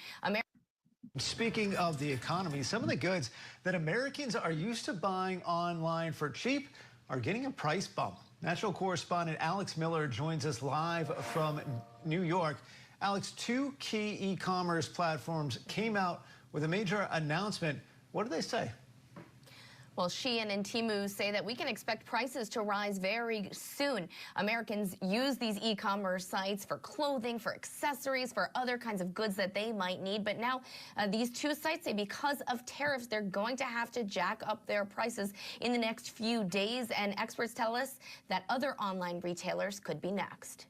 Speaking of the economy, some of the goods that Americans are used to buying online for cheap are getting a price bump. National correspondent Alex Miller joins us live from New York. Alex, two key e-commerce platforms came out with a major announcement. What did they say? Well, Shein and Temu say that we can expect prices to rise very soon. Americans use these e-commerce sites for clothing, for accessories, for other kinds of goods that they might need. But now these two sites say because of tariffs, they're going to have to jack up their prices in the next few days. And experts tell us that other online retailers could be next.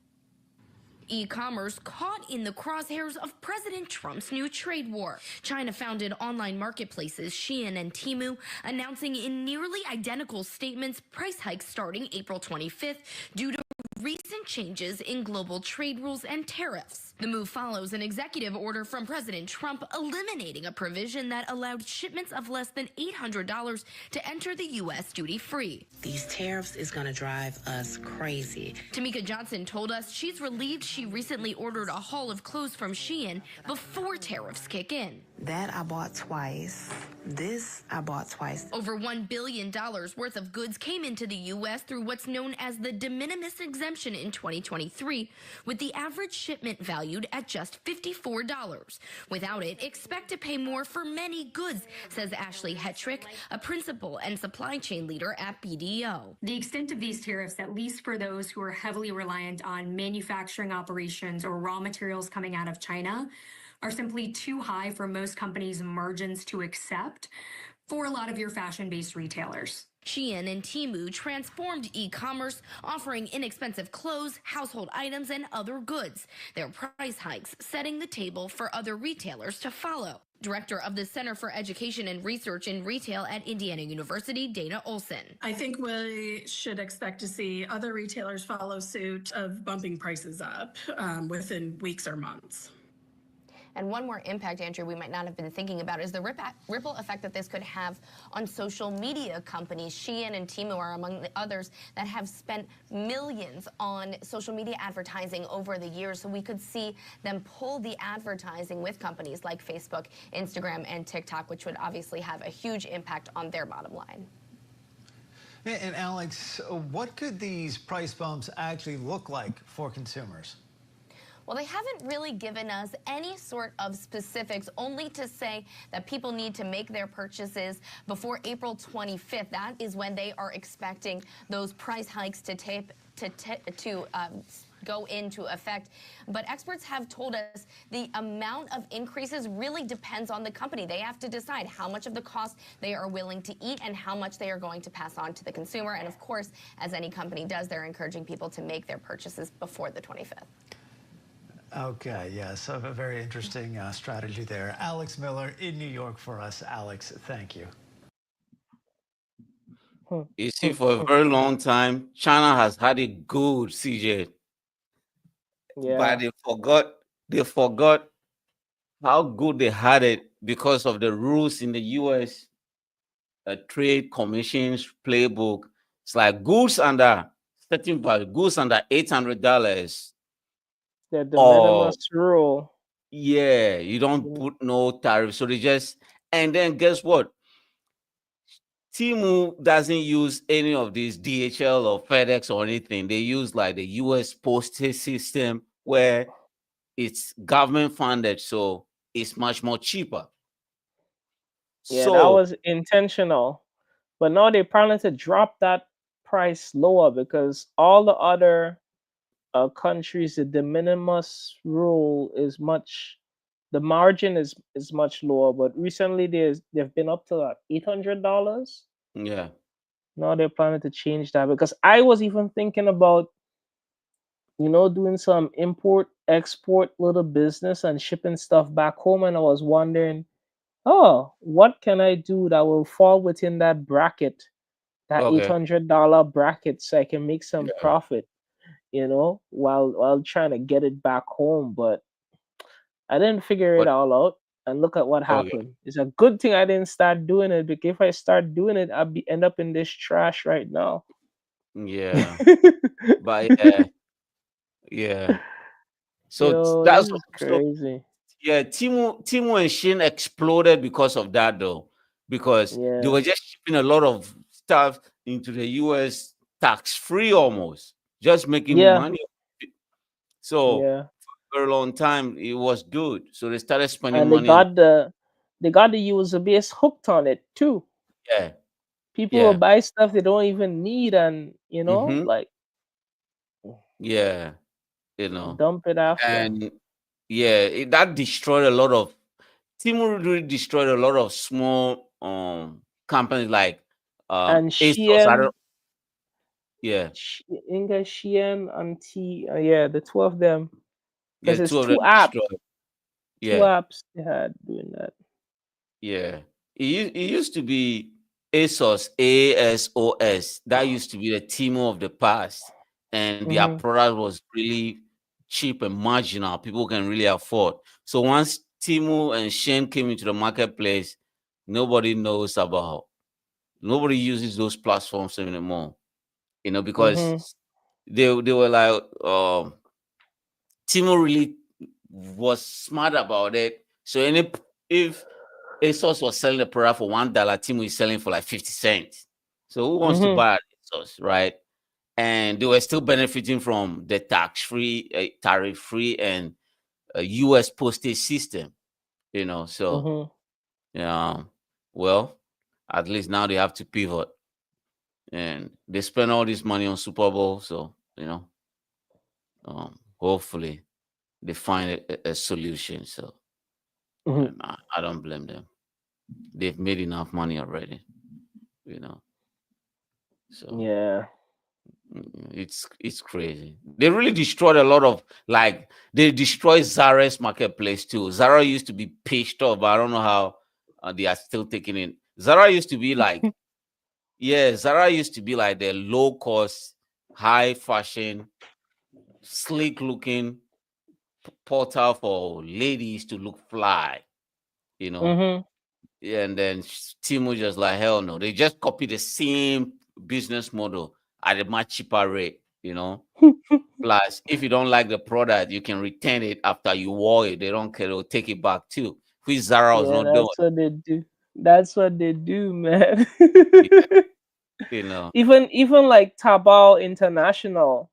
E-commerce caught in the crosshairs of President Trump's new trade war. China-founded online marketplaces Shein and Temu announcing in nearly identical statements price hikes starting April 25th due to recent changes in global trade rules and tariffs. The move follows an executive order from President Trump eliminating a provision that allowed shipments of less than $800 to enter the U.S. duty-free. These tariffs is going to drive us crazy. Tamika Johnson told us she's relieved she recently ordered a haul of clothes from Shein before tariffs kick in. That I bought twice. This I bought twice. Over $1 billion worth of goods came into the U.S. through what's known as the de minimis exemption in 2023, with the average shipment valued at just $54. Without it, expect to pay more for many goods, says Ashley Hetrick, a principal and supply chain leader at BDO. The extent of these tariffs, at least for those who are heavily reliant on manufacturing operations or raw materials coming out of China, are simply too high for most companies' margins to accept for a lot of your fashion-based retailers. Shein and Temu transformed e-commerce, offering inexpensive clothes, household items, and other goods. Their price hikes setting the table for other retailers to follow. Director of the Center for Education and Research in Retail at Indiana University, Dana Olson. I think we should expect to see other retailers follow suit of bumping prices up within weeks or months. And one more impact, Andrew, we might not have been thinking about is the ripple effect that this could have on social media companies. Shein and Temu are among the others that have spent millions on social media advertising over the years. So we could see them pull the advertising with companies like Facebook, Instagram, and TikTok, which would obviously have a huge impact on their bottom line. And Alex, what could these price bumps actually look like for consumers? Well, they haven't really given us any sort of specifics, only to say that people need to make their purchases before April 25th. That is when they are expecting those price hikes to go into effect. But experts have told us the amount of increases really depends on the company. They have to decide how much of the cost they are willing to eat and how much they are going to pass on to the consumer. And of course, as any company does, they're encouraging people to make their purchases before the 25th. Okay, yes, a very interesting strategy there. Alex Miller in New York for us. Alex, thank you. You see, for a very long time, China has had it good, CJ. Yeah. But they forgot how good they had it because of the rules in the U.S. Trade Commission's playbook. It's like goods under certain value, goods under $800. The minimus rule. Yeah, you don't put no tariff. So they just, and then guess what? Temu doesn't use any of these DHL or FedEx or anything. They use like the US postal system where it's government funded, so it's much more cheaper. Yeah, that was intentional. But now they're planning to drop that price lower because all the other countries, the de minimis rule is the margin is much lower. But recently they've been up to like $800. Yeah. Now they're planning to change that because I was even thinking about, doing some import export little business and shipping stuff back home, and I was wondering, what can I do that will fall within that bracket that eight Okay. hundred dollar bracket so I can make some Yeah. profit, while trying to get it back home. But I didn't figure it But all out. And look at what okay. happened. It's a good thing I didn't start doing it, because if I start doing it, I'll be end up in this trash right now. Yeah. But yeah, yeah. So Yo, this that's is so crazy. yeah, Timu and Shin exploded because of that though, because they Yeah, were just shipping a lot of stuff into the US tax free almost, just making yeah, money. So yeah. for a long time it was good. So they started spending And they money on got the user base hooked on it too. yeah, People will yeah. buy stuff they don't even need, and Mm-hmm. like Yeah, you know. dump it after. And yeah, that destroyed a lot of Timu really destroyed a lot of small companies like And ASOS. I Shein, don't yeah. Inga Shein and T, yeah, the two of them, Yeah, because it's two of two them apps, destroyed. two Yeah, apps they had doing that. yeah. It used to be ASOS, ASOS. That used to be the Timo of the past. And their Mhm, product was really cheap and marginal. People can really afford. So once Timo and Shane came into the marketplace, nobody knows about nobody uses those platforms anymore. mhm, Because they were like Timo really was smart about it. So if ASOS was selling the product for $1, Timo is selling for like 50 cents. So who wants to mhm, buy ASOS, right? And they were still benefiting from the tax-free, tariff-free, and U.S. postage system. So mhm. yeah, well, at least now they have to pivot, and they spend all this money on Super Bowl. So hopefully they find a solution. So Mhm. and I don't blame them. They've made enough money already, you know. So Yeah. it's crazy. They really destroyed a lot of like they destroyed Zara's marketplace too. Zara used to be pitched off, but I don't know how they are still taking it. Zara used to be like yeah, Zara used to be like the low cost, high fashion, sleek looking portal for ladies to look fly, you know. Mhm. Yeah, and then Timo just like hell no. They just copy the same business model at a much cheaper rate. Plus, if you don't like the product, you can return it after you wore it. They don't care, they'll take it back too. Which Zara was Yeah, not doing. that's what they do. That's what they do, man. Yeah, you know. Even like Tabao International,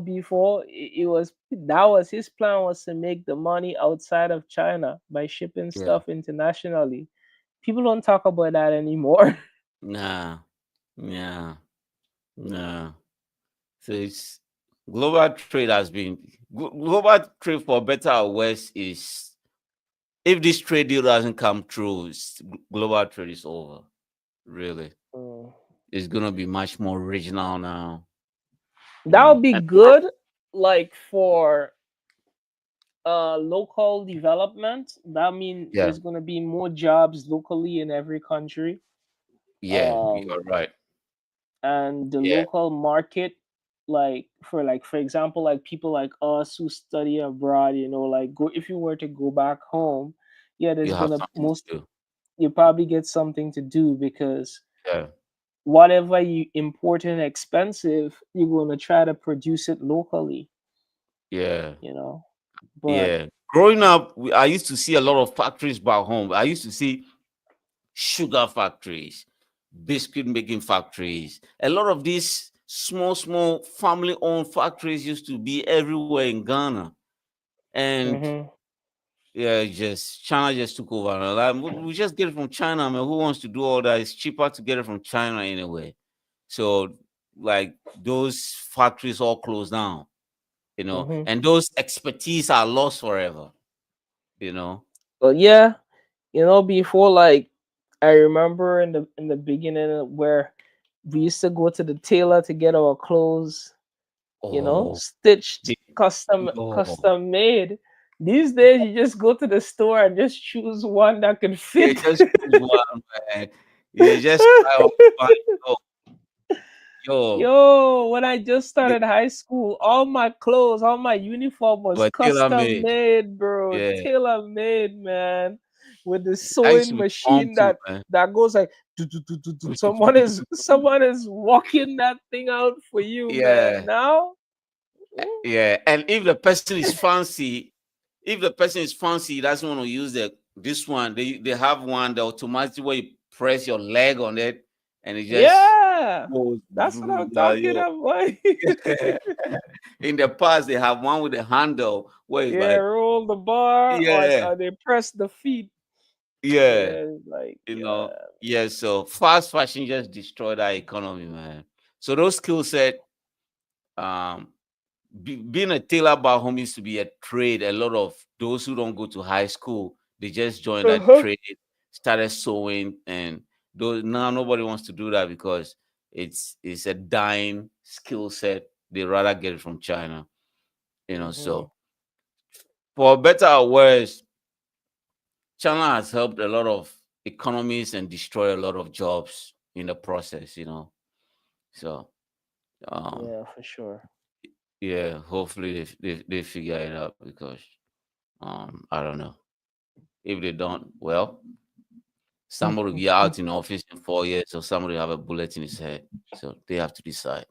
before that was his plan, was to make the money outside of China by shipping Yeah. stuff internationally. People don't talk about that anymore. Nah. Yeah. Nah. So it's global trade has been global trade for better or worse is if this trade deal doesn't come through, global trade is over. Really. Mm. It's gonna be much more regional now. That would be And good, like for local development. That mean yeah, there's gonna be more jobs locally in every country. yeah, Um, you're right. and the Yeah, local market, like for example, like people like us who study abroad, like go if you were to go back home, yeah, you there's have gonna something most to do. you probably get something to do, because Yeah, whatever you import in expensive, you're gonna try to produce it locally, yeah, you know but yeah. Growing up, I used to see a lot of factories back home. I used to see sugar factories, biscuit making factories. A lot of these small family owned factories used to be everywhere in Ghana. And mhm, yeah, just China just took over. And like, we just get it from China, man. Who wants to do all that? It's cheaper to get it from China anyway. So, like, those factories all closed down, mhm. and those expertise are lost forever, you know. But yeah, before, like, I remember in the beginning where we used to go to the tailor to get our clothes, Oh, stitched, the- custom oh, custom made. These days you just go to the store and just choose one that can yeah, fit. just choose one, man. Yeah, just try on, find. Yo, Yo, when I just the, started high school, all my clothes, all my uniform was but tailor custom made. made, bro. Yeah, Tailor made, man. With the I used sewing to be pumped machine too, that man. goes like do, do, do, do, do. Someone is walking that thing out for you, man. Yeah, Now, mm, yeah. And if the person is fancy, he doesn't want to use this one. They have one that automatically where you press your leg on it and it just yeah, goes. that's what I'm talking Yo. about. In the past, they have one with a handle where it's Yeah, like, roll the bar or, yeah, or they press the feet. yeah, Yeah, like you know, yeah. yeah. So fast fashion just destroyed our economy, man. So those skill set, um, being a tailor back home used to be a trade. A lot of those who don't go to high school, they just joined that Uh-huh. trade, started sewing, and those now nobody wants to do that because it's a dying skill set. They rather get it from China, you know. Mm-hmm. So for better or worse, China has helped a lot of economies and destroy a lot of jobs in the process, you know. So um Yeah, for sure. yeah, hopefully they figure it out because I don't know. If they don't, well, somebody will be out in office in 4 years, or somebody will have a bullet in his head. So they have to decide.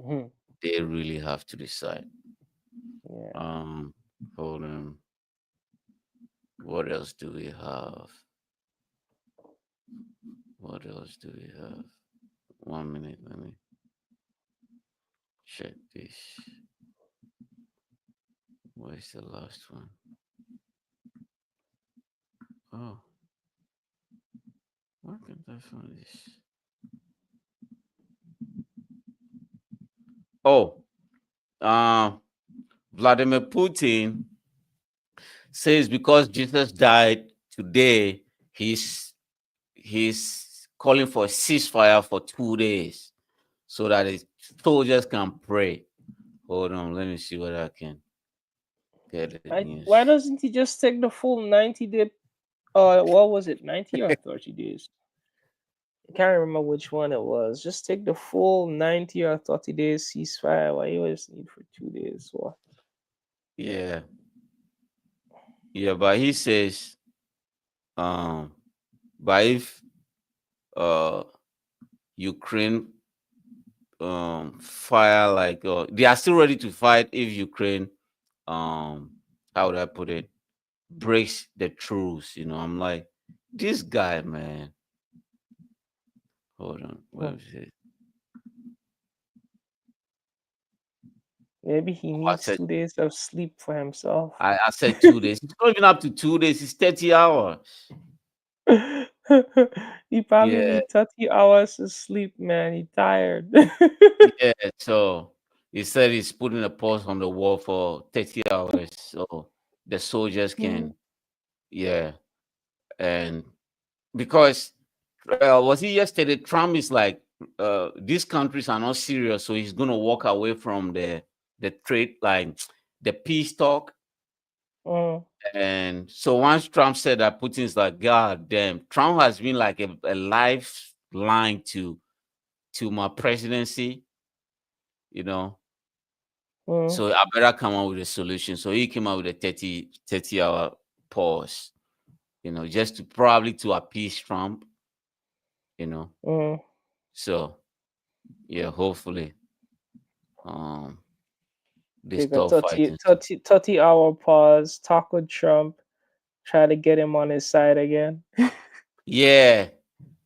Mhm. They really have to decide. Yeah. Um, hold on. What else do we have? What else do we have? 1 minute. Let me check this. Where's the last one? Oh, where can I find this? Oh, uh, Vladimir Putin says because Jesus died today, he's calling for a ceasefire for 2 days so that his soldiers can pray. Hold on, let me see what I can get the Why news. doesn't he just take the full 90-day? What was it, 90 or 30 days? I can't remember which one it was. Just take the full 90 or 30 days ceasefire. Why you always need for 2 days? What? Yeah, yeah, but he says, um, but if uh Ukraine fire like they are still ready to fight if Ukraine how would I put it breaks the truce, you know. I'm like, this guy, man. Hold on, Hmm. where is it? Maybe he Oh, I needs said 2 days of sleep for himself. I said 2 days. It's not even up to 2 days. It's 30 hours. He probably Yeah, need 30 hours of sleep, man. He tired. yeah. So he said he's putting a pause on the war for 30 hours, so the soldiers can, yeah. And because was he yesterday? Trump is like, these countries are not serious, so he's gonna walk away from the trade, like the peace talk. Mm, And so once Trump said that, Putin's like, God damn, Trump has been like a lifeline to my presidency, you know. mm, So I better come up with a solution. So he came up with a 30 hour pause, you know, just to probably to appease Trump, you know. mm. So yeah, hopefully um they Take a stop 30, fighting. 30, 30 hour pause, talk with Trump, try to get him on his side again. Yeah,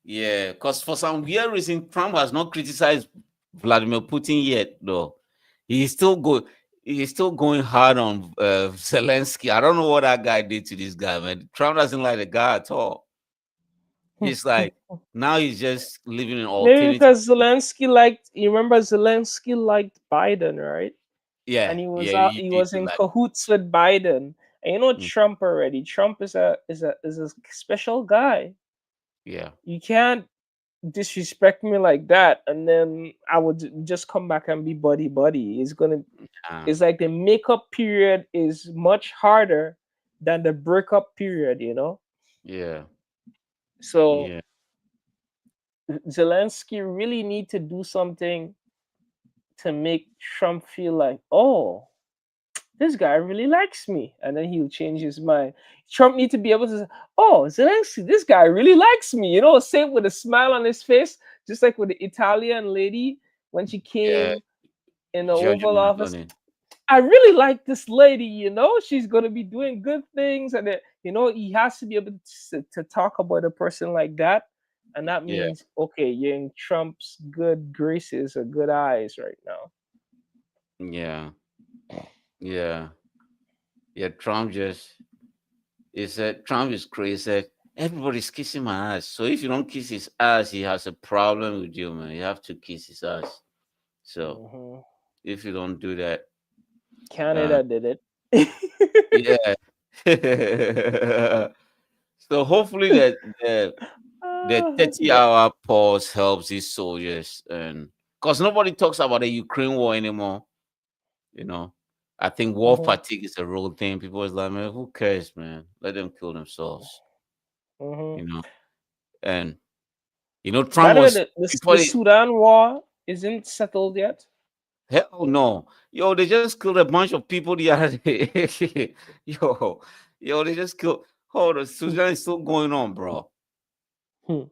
yeah. Because for some weird reason, Trump has not criticized Vladimir Putin yet, though. He's still go. He's still going hard on Zelensky. I don't know what that guy did to this guy, man. Trump doesn't like the guy at all. He's like now he's just living in Maybe alternative. because Zelensky liked, you remember Zelensky liked Biden, right? Yeah, And he was yeah. out, You he did was in like. cahoots with Biden. And you know Mm, Trump already. Trump is a special guy. yeah, You can't disrespect me like that, and then I would just come back and be buddy buddy. uh, It's like the makeup period is much harder than the breakup period, you know. yeah, So yeah. Zelensky really need to do something to make Trump feel like, oh, this guy really likes me, and then he'll change his mind. Trump need to be able to say, oh, Zelensky, this guy really likes me. Say it with a smile on his face, just like with the Italian lady when she Yeah, came in the Giorgio Oval Office. Meloni. I really like this lady, she's going to be doing good things. And then, he has to be able to talk about a person like that. And that Yeah, means, okay, you're in Trump's good graces or good eyes right now. yeah, yeah, yeah. Trump is crazy. He said, everybody's kissing my ass. So if you don't kiss his ass, he has a problem with you, man. You have to kiss his ass. So Hmm. if you don't do that, uh, Canada did yeah. So hopefully that the it. 30-hour pause helps these soldiers, and because nobody talks about the Ukraine war anymore, you know. I think war Hmm. fatigue is a real thing. People is like, man, who cares, man? Let them kill themselves, Hmm. you know. And By Trump the way, was the before the Sudan war isn't settled yet. hell no, yo, they just killed a bunch of people the other day. yo, they just killed. Hold on, Sudan is still going on, bro. Hmm.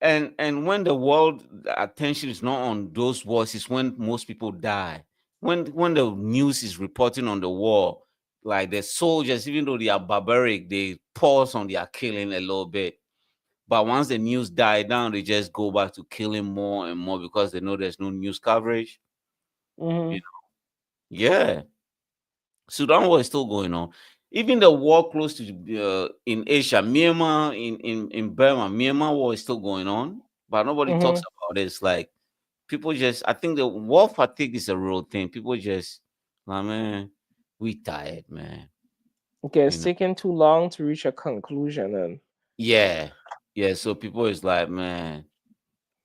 And when the world attention is not on those wars, is when most people die. When the news is reporting on the war, like the soldiers, even though they are barbaric, they pause on their killing a little bit. But once the news die down, they just go back to killing more and more because they know there's no news coverage. You Hmm. know? Yeah, Sudan war is still going on. Even the war close to in Asia, Myanmar, in Burma, Myanmar war is still going on, but nobody talks Hmm. about it. It's like people just, I think the war fatigue is a real thing. People just, like, man, we tired, man. Okay, You it's know? taking too long to reach a conclusion, and Yeah, yeah. So people is like, man,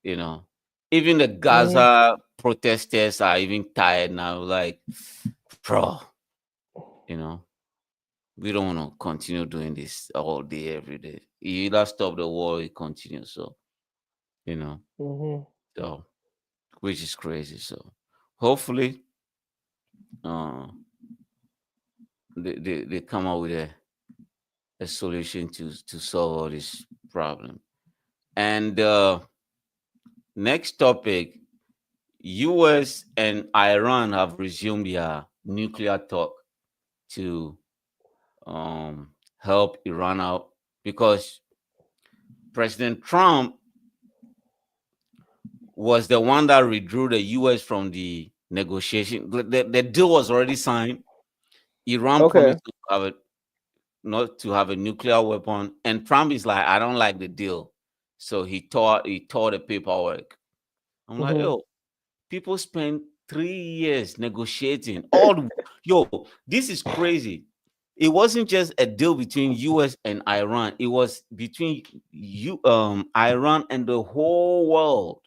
you know, even the Mhm. Gaza protesters are even tired now. Like, bro, you know, we don't want to continue doing this all day, every day. You either stop the war, it continues. So, you know, Mhm. so which is crazy. So, hopefully, uh, they come up with a solution to solve all this problem. And next topic, US and Iran have resumed their nuclear talk to help Iran out because President Trump was the one that withdrew the US from the negotiation. The deal was already signed. Iran Okay. promised to have it, not to have a nuclear weapon, and Trump is like, I don't like the deal. So he tore the paperwork. I'm like, Mhm. yo, people spend 3 years negotiating. Yo, this is crazy. It wasn't just a deal between US and Iran. It was between Iran and the whole world.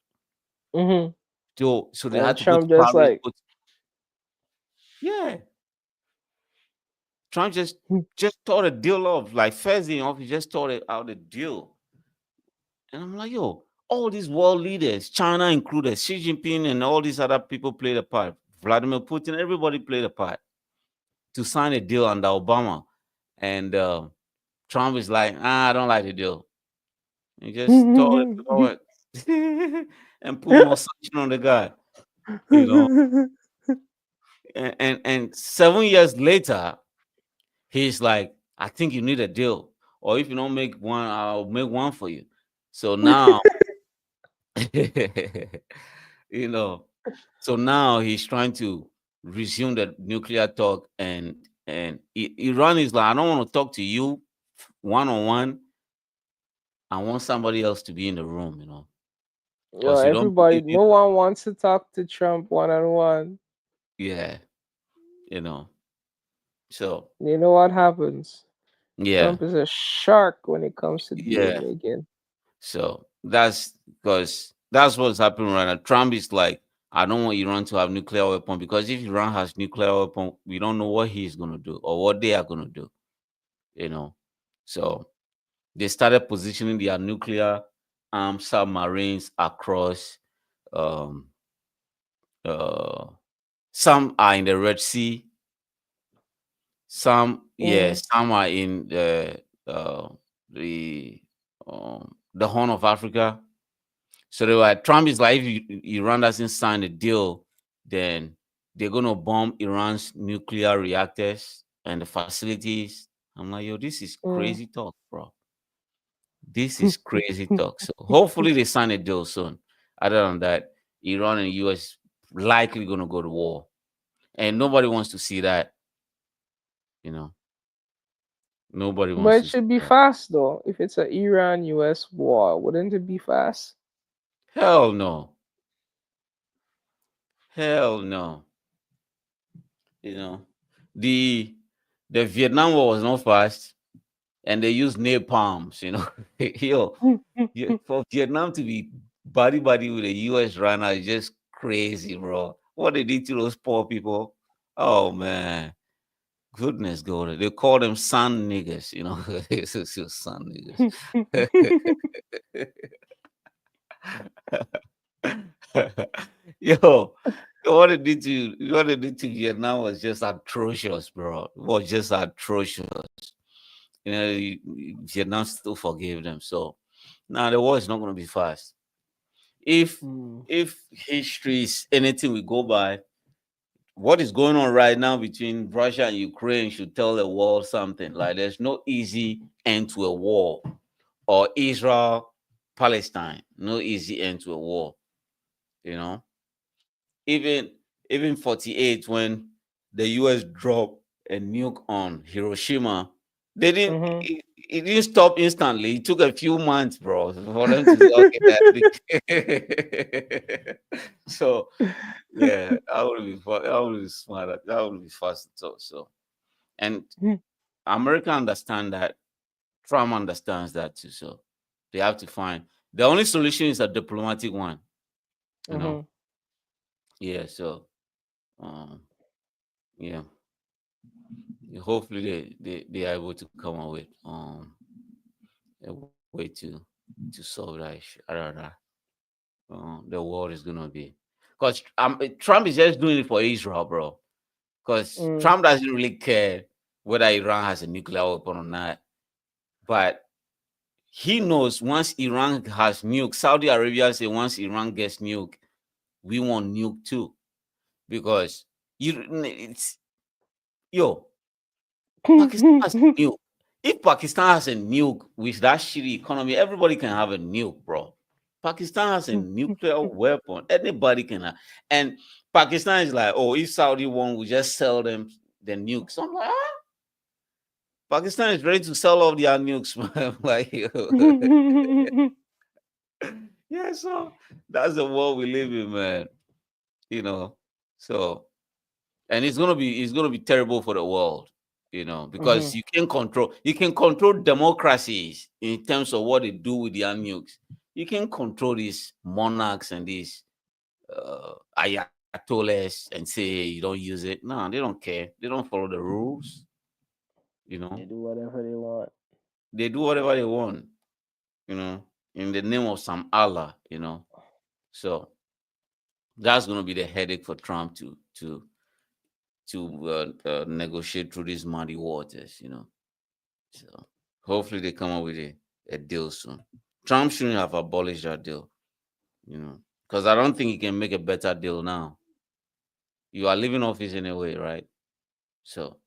Mhm. So they And had to go to Trump just Paris. like, Yeah, Trump just hmm, just tore the deal off. Like first thing off, he just tore it out the deal. And I'm like, yo, all these world leaders, China included, Xi Jinping and all these other people played a part. Vladimir Putin, everybody played a part to sign a deal under Obama. And Trump is like, I don't like the deal. He just tore it forward and put more sanction on the guy, you know. And 7 years later, he's like, I think you need a deal. Or if you don't make one, I'll make one for you. So now, you know, so now he's trying to resume the nuclear talk, and Iran is like, I don't want to talk to you one on one. I want somebody else to be in the room, because you don't everybody, believe it. no one wants to talk to Trump one on one. Yeah, you know. So You know what happens? yeah, Trump is a shark when it comes to deal yeah. making. So that's because that's what's happening right now. Trump is like, I don't want Iran to have nuclear weapon because if Iran has nuclear weapon, we don't know what he's gonna do or what they are gonna do. You know, so they started positioning their nuclear. armed submarines across. Um, uh, some are in the Red Sea. Some are in the the Horn of Africa. So they were Trump is like, if Iran doesn't sign a deal, then they're gonna bomb Iran's nuclear reactors and the facilities. I'm like, yo, this is crazy talk, bro. This is crazy talk. So hopefully they sign a deal soon. Other than that, Iran and US likely gonna go to war. And nobody wants to see that, you know. Nobody But wants it to see should be that. fast though. If it's a Iran-US war, wouldn't it be fast? Hell no. Hell no. You know. The the Vietnam War was not fast, and they used napalms, you know. Yo, for Vietnam to be buddy buddy with the US right now is just crazy, bro. What they did to those poor people. Oh man. Goodness God. They call them sun niggas, you know. It's just sun niggas. Yo, what they did to Vietnam was just atrocious, bro. It was just atrocious. You know, Vietnam still forgave them. So now the war is not going to be fast. If if history is anything we go by, what is going on right now between Russia and Ukraine should tell the world something. Like there's no easy end to a war, or Israel, Palestine, no easy end to a war. You know, even even 48 when the US dropped a nuke on Hiroshima, they didn't it didn't stop instantly. It took a few months, bro, for them to say, okay, that so yeah, I would be I would be smart. That would be fast to talk. So and America understand that, Trump understands that too. So they have to find the only solution is a diplomatic one, you know. Yeah, so um yeah. Hopefully they are able to come up with a way to solve that issue. I don't know. The world is gonna be, because Trump is just doing it for Israel, bro. Because Trump doesn't really care whether Iran has a nuclear weapon or not. But he knows once Iran has nuke, Saudi Arabia say once Iran gets nuke, we want nuke too. Because it's yo, Pakistan has a nuke. If Pakistan has a nuke with that shitty economy, everybody can have a nuke, bro. Pakistan has a nuclear weapon. Anybody can have. And Pakistan is like, oh, if Saudi won, we just sell them the nukes. So I'm like, ah, Pakistan is ready to sell off their nukes, man. Like, yeah, so that's the world we live in, man. You know, so and it's gonna be terrible for the world, you know, because you can control democracies in terms of what they do with their nukes. You can control these monarchs and these ayatollahs and say, hey, you don't use it. No, they don't care. They don't follow the rules. You know, They do whatever they want. they do whatever they want. You know, in the name of some Allah. You know, so that's gonna be the headache for Trump to negotiate through these muddy waters. You know, so hopefully they come up with a deal soon. Trump shouldn't have abolished that deal. You know, because I don't think he can make a better deal now. You are leaving office anyway, right? So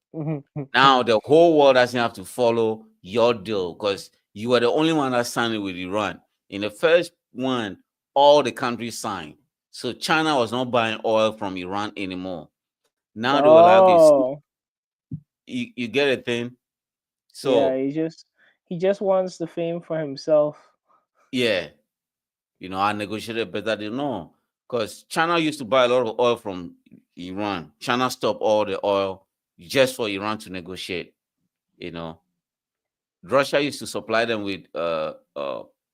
now the whole world doesn't have to follow your deal because you were the only one that signed it with Iran. In the first one, all the countries signed. So China was not buying oil from Iran anymore. Now they were like, okay, see, Oh, you get a thing. yeah. So He just wants the fame for himself. yeah, I negotiated a better deal. No, because China used to buy a lot of oil from Iran. China stopped all the oil just for Iran to negotiate. You know, Russia used to supply them with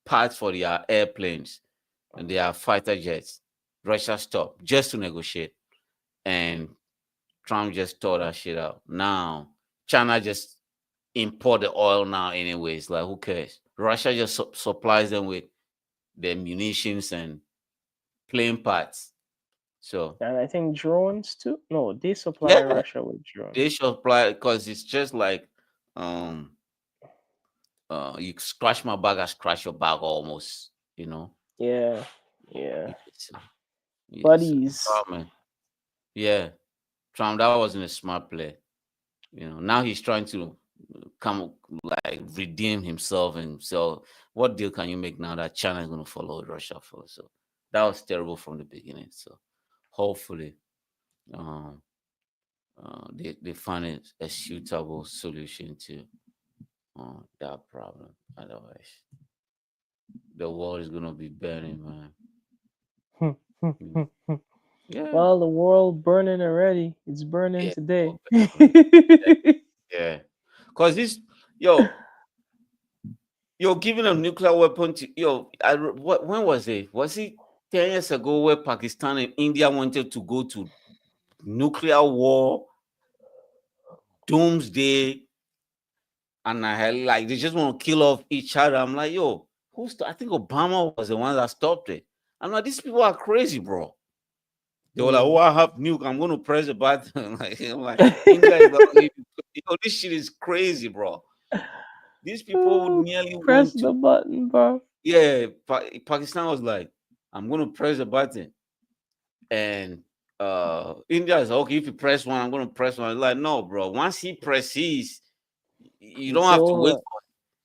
parts for their airplanes and their fighter jets. Russia stopped just to negotiate, and Trump just tore that shit out. Now China just import the oil now, anyways. Like who cares? Russia just supplies them with their munitions and plane parts. So And I think drones too. No, they supply yeah, Russia with they drones. should apply because it's just like um you scratch my back, I scratch your back almost, you know. Yeah, yeah. Yes, yes. Buddies. Oh, man. Yeah, Trump, that wasn't a smart play. You know, now he's trying to come like redeem himself and so what deal can you make now that China is going to follow Russia for? So that was terrible from the beginning. So hopefully um they find a suitable solution to that problem. Otherwise, the world is gonna be burning, man. Mm. Yeah, Well, the world burning already. It's burning yeah, today. world burning already. Yeah. Cause this, yo, you're giving a nuclear weapon to what? When was it? Was it 10 years ago where Pakistan and India wanted to go to nuclear war, doomsday, and I had like they just want to kill off each other. I'm like, yo, I think Obama was the one that stopped it. I'm like, these people are crazy, bro. They were like, oh, I have nuke. I'm going to press the button. I'm like, India is the only. This shit is crazy, bro. These people would nearly Press went to. the button, bro. Yeah, Pakistan was like, I'm going to press the button. And India is like, okay, if you press one, I'm going to press one. Like, no, bro. Once he presses, you don't It's have to wait over. for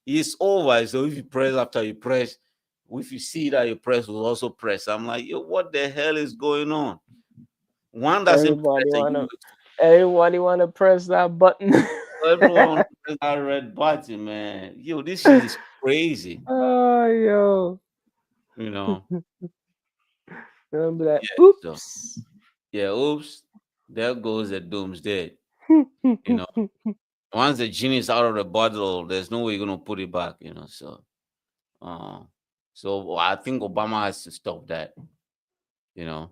it. It's over. So if you press after you press, if you see that you press will also press. I'm like, yo, what the hell is going on? One doesn't press Everybody and wanna you everybody wanna press that button. everyone wants to press that red button, man. Yo, this shit is crazy. Oh yo. You know. Gonna be like, Yeah. So oops. yeah, oops. There goes the doomsday. You know. Once the genie is out of the bottle, there's no way you're gonna put it back, you know. Uh so I think Obama has to stop that, you know.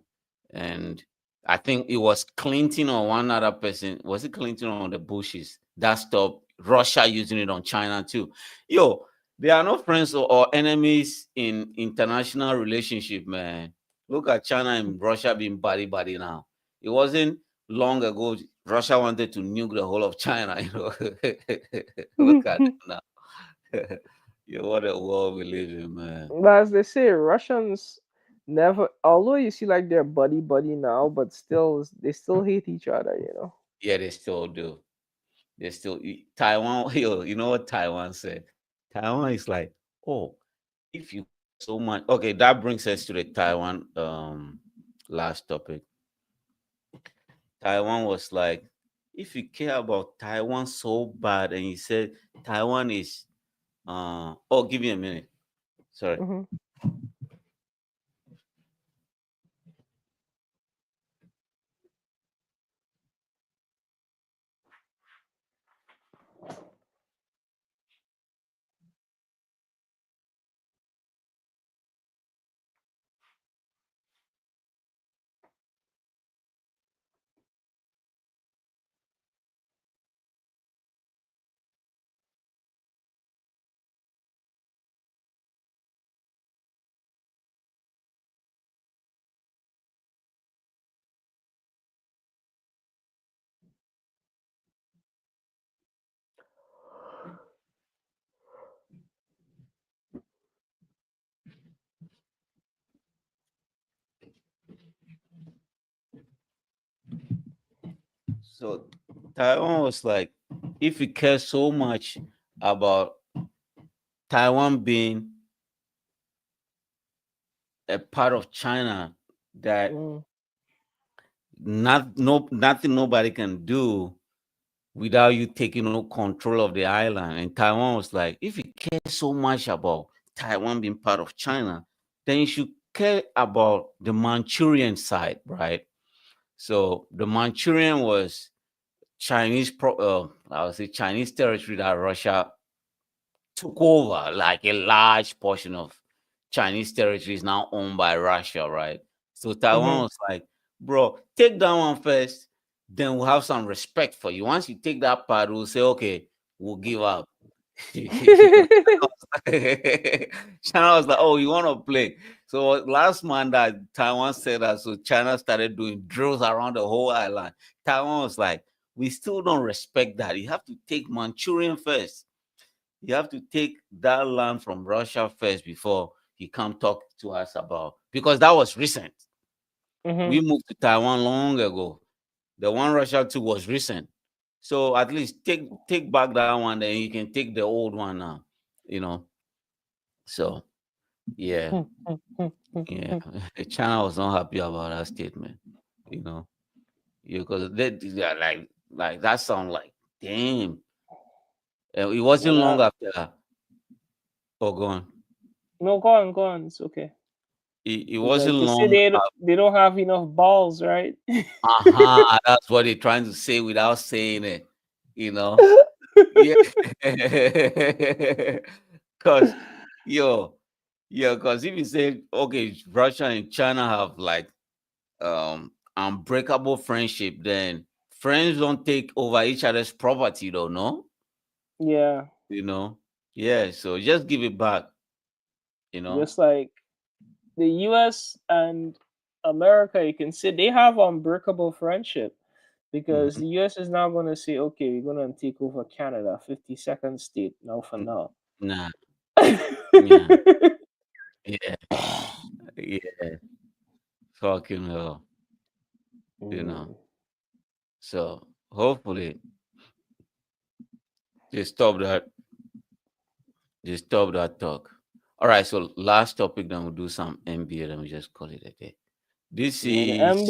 And I think it was Clinton or one other person. Was it Clinton or the Bushes that stopped Russia using it on China too? Yo, there are no friends or enemies in international relationship, man. Look at China and Russia being buddy buddy now. It wasn't long ago Russia wanted to nuke the whole of China. You know, look at it now. Yo, what a world we live in, man. But as they say, Russians never, although you see like they're buddy buddy now, but still they still hate each other, you know. Yeah, they still do. They still Taiwan. Yo, you know what Taiwan said? Taiwan is like, oh, if you care so much. Okay, that brings us to the Taiwan last topic. Taiwan was like, if you care about Taiwan so bad, and he said Taiwan is oh, give me a minute. Sorry. Hmm. So Taiwan was like, if you care so much about Taiwan being a part of China that Mm. nothing nobody can do without you taking no control of the island. And Taiwan was like, if you care so much about Taiwan being part of China, then you should care about the Manchurian side, right? So the Manchurian was I would say Chinese territory that Russia took over, like a large portion of Chinese territory is now owned by Russia, right? So Taiwan Hmm. was like, bro, take that one first, then we'll have some respect for you. Once you take that part, we'll say, okay, we'll give up. China was like, "Oh, you want to play?" So last month that Taiwan said that, so China started doing drills around the whole island. Taiwan was like, "We still don't respect that. You have to take Manchurian first. You have to take that land from Russia first before you come talk to us about." Because that was recent. We Mhm. moved to Taiwan long ago. The one Russia took was recent. So at least take back that one, then you can take the old one now. You know. So yeah, yeah. China was not happy about that statement. You know, because they are like that sound like damn. It wasn't long Without after that. Oh, go on. no, go on. It's okay. It It's wasn't like you say long. they don't have enough balls, right? Uh-huh. That's what they're trying to say without saying it. You know. Yeah. Cause yo, yeah, because if you say okay, Russia and China have like unbreakable friendship, then friends don't take over each other's property though, no? Yeah, You know? Yeah, so just give it back, you know. just like the U.S. and America, you can say they have unbreakable friendship because Mhm. the U.S. is now going to say, okay, we're going to take over Canada, 52nd state now for now. Nah, yeah, yeah, yeah. Fucking hell, you know. Mm. So hopefully they stop that. They stop that talk. All right, so last topic, then we'll do some NBA, then we just call it a day. This Yeah, is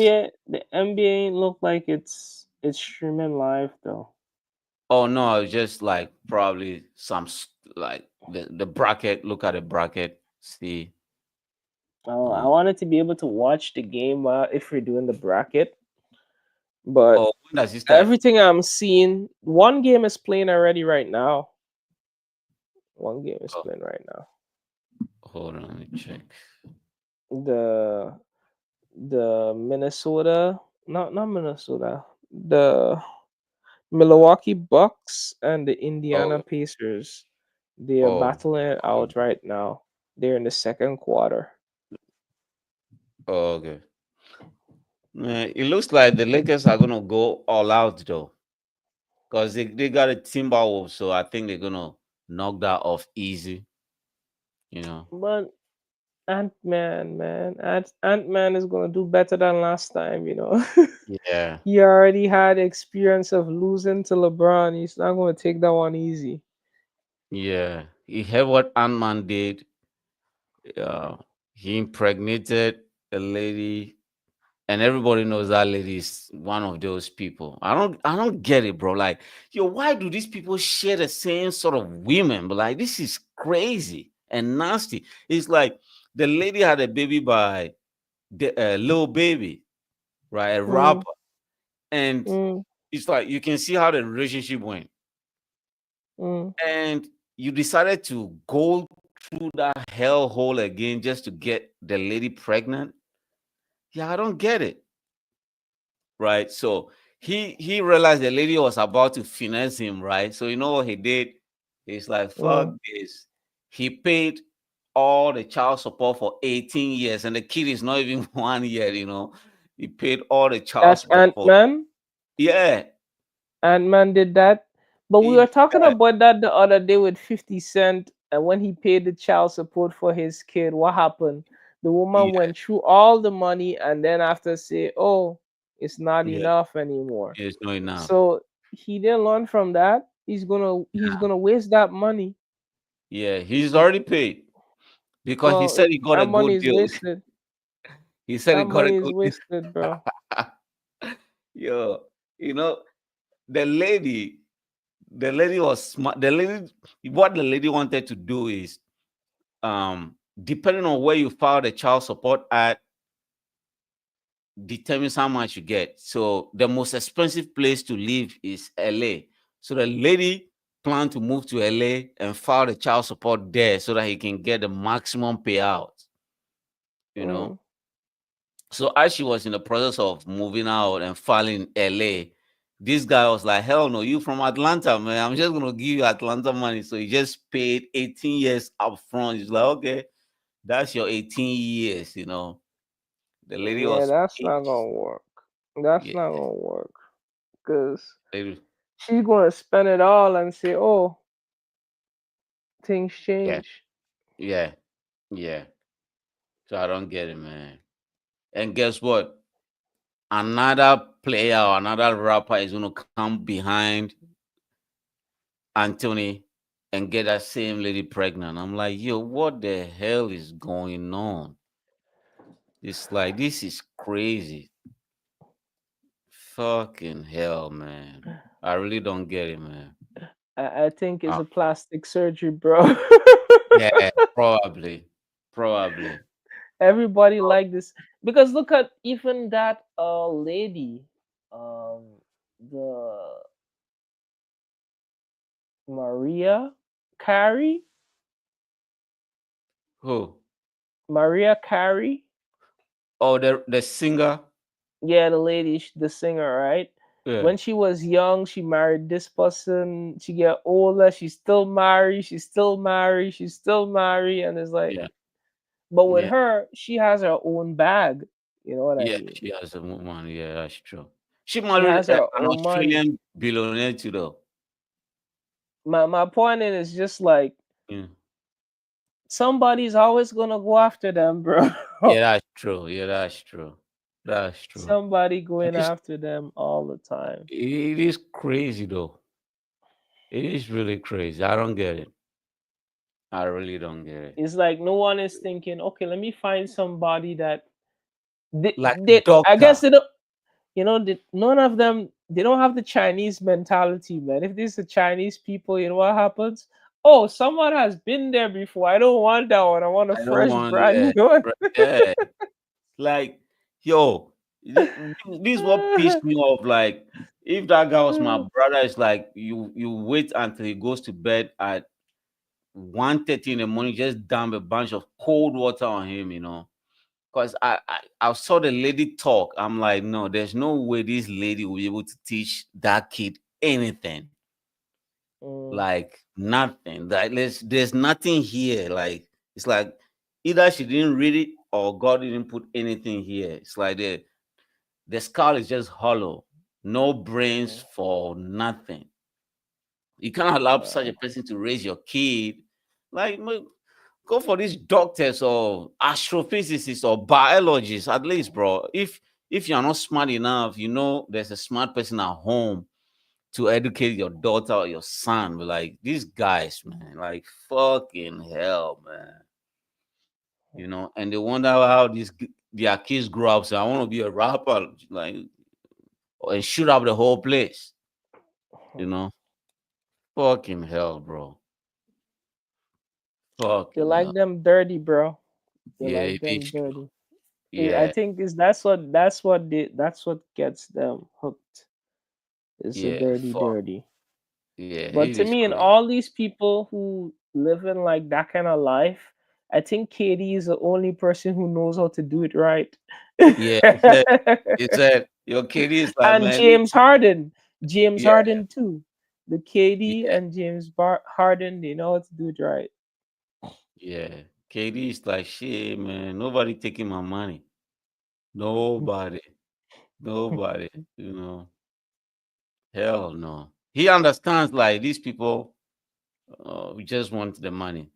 The NBA ain't look like it's streaming live though. oh no, it's just like probably like the bracket. Look at the bracket. See, Oh, I uh, wanted to be able to watch the game if we're doing the bracket, but oh, when does it start? everything I'm seeing, one game is playing already right now. One game is Oh, playing right now. hold on, let me check. The Minnesota, not Minnesota, the Milwaukee Bucks and the Indiana Oh, Pacers. They are oh, battling it out right now. They're in the second quarter. oh, okay. It looks like the Lakers are gonna go all out though, because they got a Timberwolves, so I think they're gonna knock that off easy. You know. But Ant Man is gonna do better than last time. Yeah, He already had experience of losing to LeBron. He's not gonna take that one easy. yeah. He heard what Ant Man did. Uh, he impregnated a lady, and everybody knows that lady is one of those people. I don't get it, bro. Like, yo, why do these people share the same sort of women? But like, this is crazy and nasty. It's like the lady had a baby by the little baby, right? A Mm, rapper, and mm, it's like you can see how the relationship went, mm. and you decided to go through that hellhole again just to get the lady pregnant. Yeah, I don't get it. Right? So he realized the lady was about to finesse him, right? So you know what he did? He's like, fuck Mm. this. He paid all the child support for 18 years, and the kid is not even 1 year. He paid all the child That's support Ant for Man. yeah. Ant Man did that. But we He were talking yeah, about that the other day with 50 Cent, and when he paid the child support for his kid, what happened? The woman yeah, went through all the money and then after say, oh, it's not yeah, enough anymore. it's not enough. So he didn't learn from that. He's Yeah, gonna waste that money. yeah, he's already paid because he Well, said he got a that money good is deal. wasted. He said he That got a money is good deal. wasted, bro. Yo, you know, the lady the lady was smart. What the lady wanted to do is, depending on where you file the child support at, determines how much you get. So the most expensive place to live is LA. So the lady planned to move to LA and file the child support there so that he can get the maximum payout. You know. Mm, So as she was in the process of moving out and filing in LA, This guy was like, hell no, you from Atlanta, man. I'm just gonna give you Atlanta money. So he just paid 18 years up front. He's like, okay, that's your 18 years, you know. The lady Yeah, was that's not pissed. gonna work. That's Yeah. not gonna work. Cause Lady- she's gonna spend it all and say, "Oh, things Yeah. change." Yeah. Yeah. So I don't get it, man. And guess what? Another player or another rapper is gonna come behind Anthony and get that same lady pregnant. I'm like, yo, what the hell is going on? It's like this is crazy. Fucking hell, man. I really don't get it, man. I think it's Uh, a plastic surgery, bro. yeah, probably. Probably. Everybody like this because look at even that lady, um, the Maria Carey, Who? Maria Carey. Oh, the singer? Yeah, the lady, the singer, right? Yeah. When she was young, she married this person. She get older, she's still married. She's still married. She's still married, and it's like, Yeah. but with Yeah. her, she has her own bag. You know what I Yeah, mean? she has a woman. Yeah, that's true. She She married has her an own money. Australian billionaire too, though. My point is just like Yeah. somebody's always gonna go after them, bro. Yeah, that's true. Yeah, that's true. That's true. Somebody going It's, after them all the time. it is crazy, though. It is really crazy. I don't get it. I really don't get it. It's like no one is thinking, okay, let me find somebody that Like I guess doctor. they don't, none of them, they don't have the Chinese mentality, man. If this is Chinese people, you know what happens? Oh, someone has been there before. I don't want that one. I want a I don't fresh want, brand yeah. new one. Yeah. Like, yo, this is what pissed me off. Like, if that guy was my brother, it's like you wait until he goes to bed at 1:30 in the morning, just dump a bunch of cold water on him, you know. Because I saw the lady talk. I'm like, no, there's no way this lady will be able to teach that kid anything. Mm, Like nothing. Like there's nothing here. Like it's like either she didn't read it or God didn't put anything here. It's like the skull is just hollow, no brains mm, for nothing. You can't allow such a wow. person to raise your kid. Like go for these doctors or astrophysicists or biologists at least, bro. If you're not smart enough, you know there's a smart person at home to educate your daughter or your son. But like these guys, man, like fucking hell, man. You know, and they wonder how their kids grow up. So I want to be a rapper, like, and shoot up the whole place. You know, fucking hell, bro. They Fucking like hell. them dirty, bro. They Yeah, like it is them true. dirty. I Yeah, think is that's what gets them hooked. It's a yeah, dirty, fuck. dirty. Yeah, But it to is me, and crazy. all these people who live in like that kind of life, I think Katie is the only person who knows how to do it right. Yeah, he said, your kid is like, And man, James Harden, James yeah, Harden too. The KD yeah, and Harden, they know how to do it right. yeah. KD is like, shit, man. Nobody taking my money. Nobody, nobody. You know, hell no. He understands like these people. We just want the money.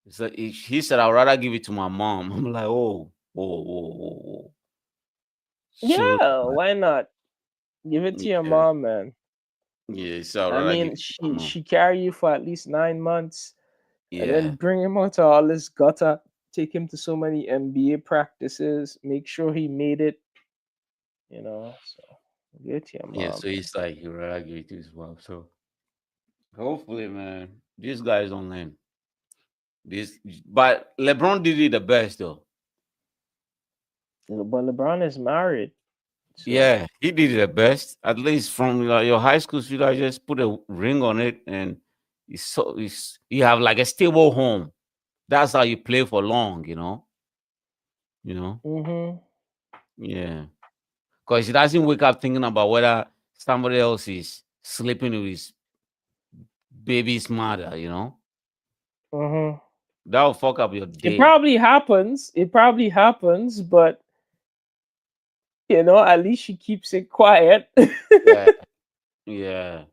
So he said, I'd rather give it to my mom. I'm like, oh, whoa, whoa, whoa, whoa. Chill, Yeah, man. why not? Give it to your Yeah, mom, man. yeah. He said, I'd I rather give mean, it to my mom. she carry you for at least 9 months, and then Yeah, bring him out to all this gutter. Take him to so many NBA practices. Make sure he made it. So get to your yeah. mom, So man. he's like, he'd rather give it to his mom. So hopefully, man, these guys don't learn. This, but LeBron did it the best though. But LeBron is married, so. Yeah, he did it the best. At least from your high school sweetheart, just put a ring on it, and you have like a stable home. That's how you play for long, you know. You know, Mhm. yeah. Because he doesn't wake up thinking about whether somebody else is sleeping with his baby's mother, you know, Mm-hmm. that'll fuck up your It day. probably happens. It probably happens, but you know, at least she keeps it quiet. Yeah, yeah,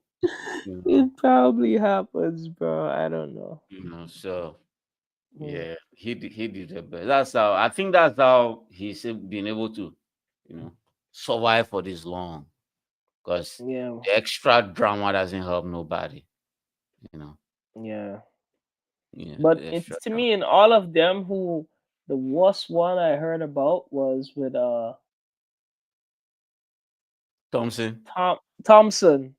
you know, It probably happens, bro. I don't know. so Mm. yeah, he did the best. That's how I think that's how he's been able to, you know, survive for this long. Because Yeah, the extra drama doesn't help nobody, you know. yeah. Yeah, But the extra it's to drama. me in all of them who the worst one I heard about was with Thompson. Thompson.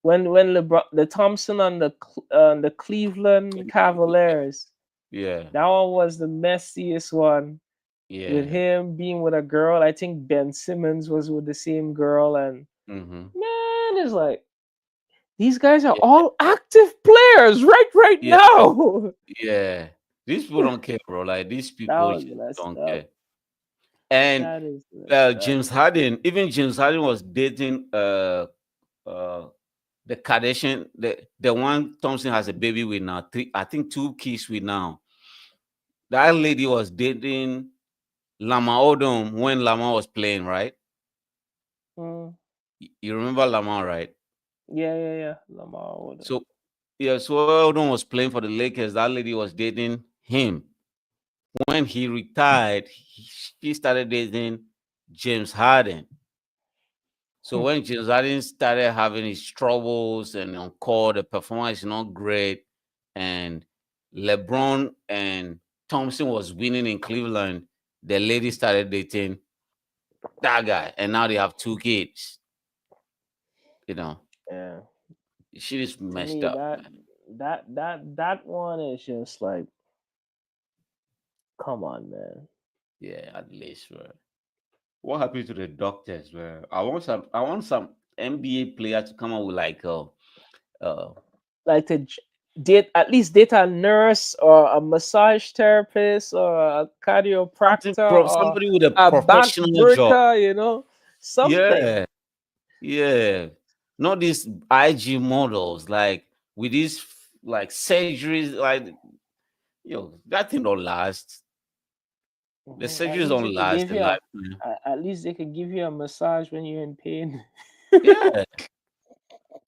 When LeBron the Thompson on the Cleveland Cavaliers. Yeah, That one was the messiest one with yeah. him being with a girl. I think Ben Simmons was with the same girl, and Mm-hmm. man, it's like these guys are Yeah, all active players right yeah, now. yeah. These people don't care, bro. Like these That people was just messed don't up. care. And That is messed up. James Harden, even James Harden was dating uh the Kardashian, the one Thompson has a baby with now, three, I think two kids with now. That lady was dating Lama Odom when Lama was playing, right? Mm. You remember Lama, right? Yeah. Lamar Odom. So yeah, so Odom was playing for the Lakers. That lady was dating him. When he retired, she started dating James Harden. So when James Harden started having his troubles and on court, the performance is not great, and LeBron and Thompson was winning in Cleveland, the lady started dating that guy, and now they have two kids. You know, Yeah. she is To messed me, up, that man. that that one is just like, come on, man. Yeah, at least, bro. What happened to the doctors, bro? I want some NBA player to come up with like uh Like to date at least date a nurse or a massage therapist or a something chiropractor or somebody with a a back professional job. breaker, you know, something. Yeah, yeah. Not these IG models like with these like surgeries, like that thing don't last. The Mhm. At surgeries least they don't could last give in you life, man. at least they could give you a massage when you're in pain. Yeah,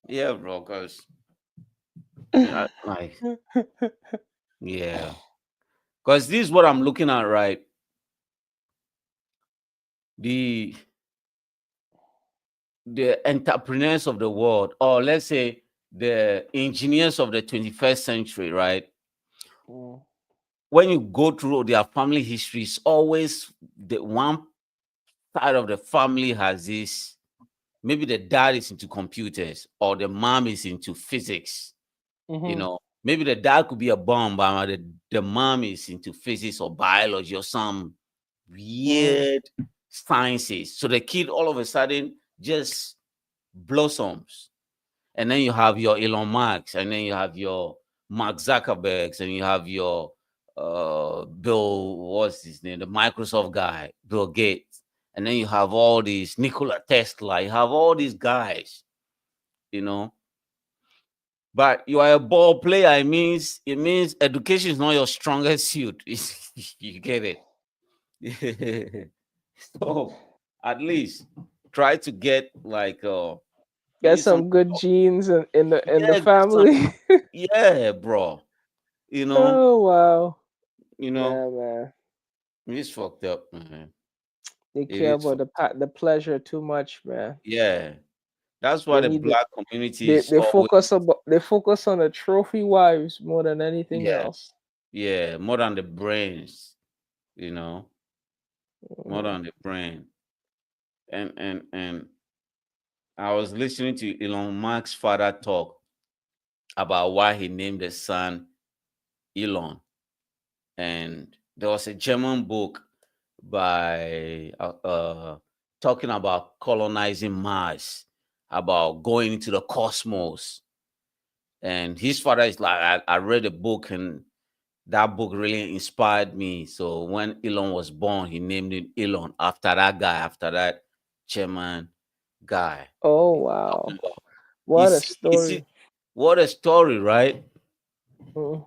yeah, bro. Cause like yeah, cause this is what I'm looking at, right? The the entrepreneurs of the world, or let's say the engineers of the 21st century, right? Mm, When you go through their family history, it's always the one side of the family has this. Maybe the dad is into computers or the mom is into physics. mhm, Maybe the dad could be a bomb, but the mom is into physics or biology or some mm, weird sciences. So the kid all of a sudden just blossoms. And then you have your Elon Musk, and then you have your Mark Zuckerbergs, and you have your Bill, what's his name, the Microsoft guy, Bill Gates, and then you have all these Nikola Tesla, you have all these guys, you know. But you are a ball player. It means education is not your strongest suit. You get it? So at least try to get like get maybe some some good genes in the yeah, get some family. yeah, bro. You know, Oh wow. you know, Yeah, man. it's fucked up, man. They It care is about fucked up. the pleasure too much, man. Yeah. That's why They the need the black community they, is they always focus they focus on the trophy wives more than anything yeah, else. yeah, more than the brains, you know, more Mhm. than the brain. And I was listening to Elon Musk's father talk about why he named the son Elon. And there was a German book by talking about colonizing Mars, about going into the cosmos. And his father is like, I read a book, and that book really inspired me. So when Elon was born, he named him Elon after that guy, after that German guy. Oh wow, You what a see, you see, story! what a story, right? Mm.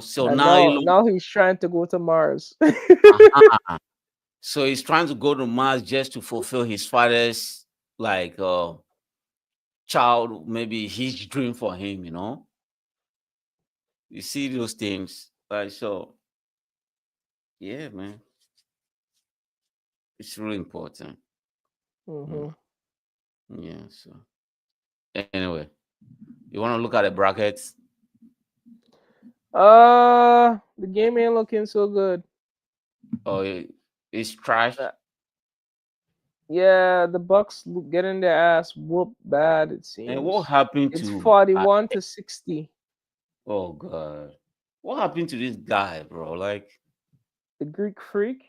So And now now he's trying to go to Mars. uh-huh. So he's trying to go to Mars just to fulfill his father's like child, maybe his dream for him. You see those things, like so. Yeah, man, it's really important. Mm, Hmm. yeah. So anyway, you want to look at the brackets? The game ain't looking so good. Oh, it's trash. Uh, Yeah, the Bucks getting their ass whooped bad. It And what seems happened it's to? 41-60. Oh God, what happened to this guy, bro? Like, The Greek Freak.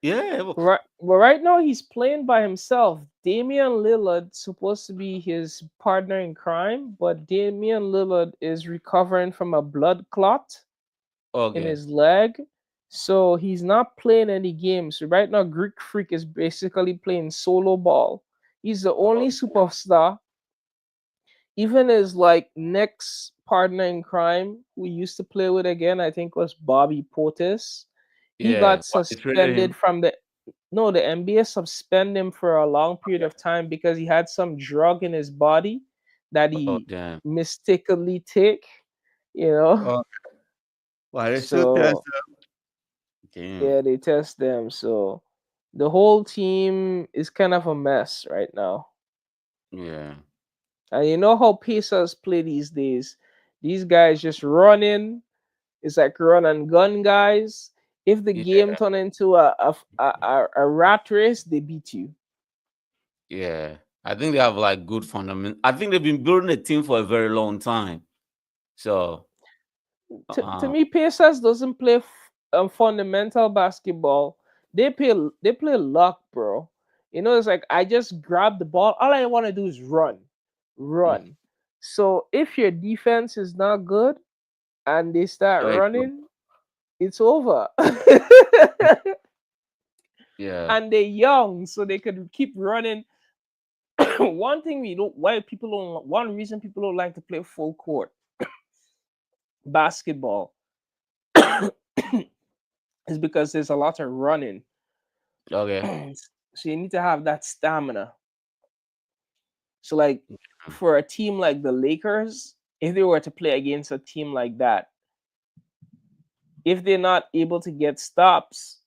yeah, Right, well, right now he's playing by himself. Damian Lillard supposed to be his partner in crime, but Damian Lillard is recovering from a blood clot in okay, his leg, so he's not playing any games. So right now, Greek Freak is basically playing solo ball. He's the only superstar. Even his like next partner in crime, who we used to play with again, I think was Bobby Portis. He yeah. got What they traded suspended him? from the no, the NBA suspended him for a long period of time because he had some drug in his body that Oh he damn. mistakenly take, you know. Oh, why they still test So him? Damn. yeah, they test them. So the whole team is kind of a mess right now. Yeah. And you know how Pacers play these days. These guys just running. It's like run and gun guys. If the game Yeah. turn into a rat race, they beat you. Yeah. I think they have like good fundament. I think they've been building a team for a very long time. So, To me, Pacers doesn't play fundamental basketball. They play luck, bro. It's like I just grab the ball. All I want to do is run, mm, run. So if your defense is not good and they start there you go. running, it's over. Yeah. And they're young, so they could keep running. One thing we don't why people don't one reason people don't like to play full court basketball is because there's a lot of running. Okay. So you need to have that stamina. So like for a team like the Lakers, if they were to play against a team like that, if they're not able to get stops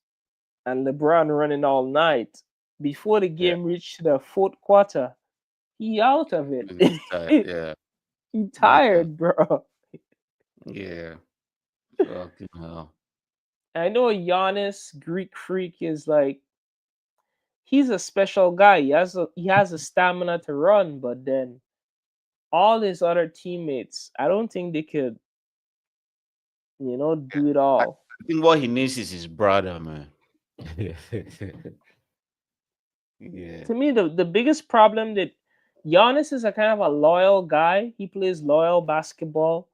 and LeBron running all night, before the Yeah. game reached the fourth quarter, he out of it. It gets tired. Yeah. He Yeah. tired, bro. Yeah. Fucking hell. I know Giannis Greek Freak is like he's a special guy. He has a stamina to run, but then all his other teammates, I don't think they could, do it I all. think what he needs is his brother, man. Yeah. To me, the biggest problem that Giannis is a kind of a loyal guy. He plays loyal basketball.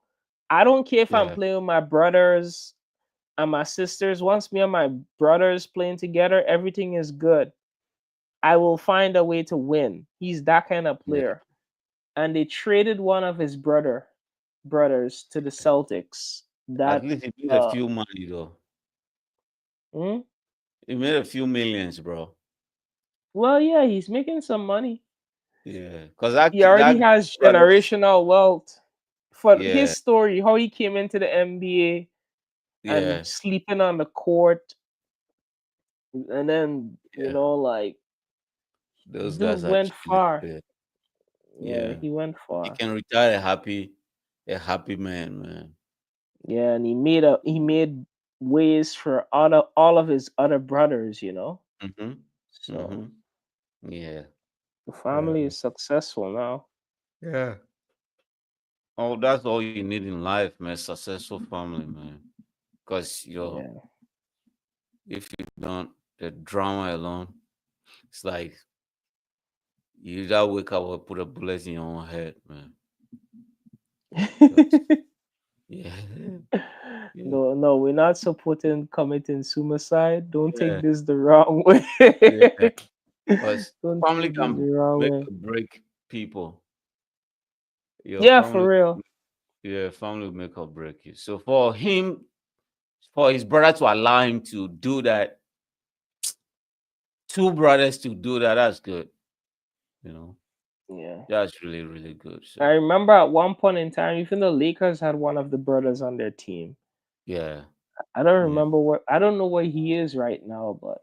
I don't care if I'm Yeah. playing with my brothers and my sisters. Once me and my brothers playing together, everything is good. I will find a way to win. He's that kind of Yeah. player. And they traded one of his brothers to the Celtics. At That least he made a uh few money though. hmm? He made a few millions, bro. Well, yeah, he's making some money. Yeah. Because He already that has brothers. generational wealth. For his Yeah. story, how he came into the NBA and Yeah. sleeping on the court, and then Yeah. like Those dude guys are went chilling. far. Yeah. Yeah, Yeah. he went He far. can retire a happy man, man. Yeah, and he made ways for all of his other brothers. Mm-hmm. So Mm-hmm. Yeah. the Yeah, family man. is successful now. Yeah. Oh, that's all you need in life, man. Successful family, man. Because Yeah. if you don't, the drama alone, it's like you either wake up or put a bullet in your own head, man. 'Cause- yeah. Yeah. No, no, we're not supporting committing suicide. Don't take Yeah. this the wrong way. Yeah. Because Don't family take it the can wrong make way. or break people. Your Yeah, for family, real. yeah, family will make or break you. So for him, for his brother to allow him to do that, two brothers to do that, that's good. You know, Yeah. that's really, really good. I So remember at one point in time, even the Lakers had one of the brothers on their team. yeah, I don't yeah. remember what I don't know where he is right now, but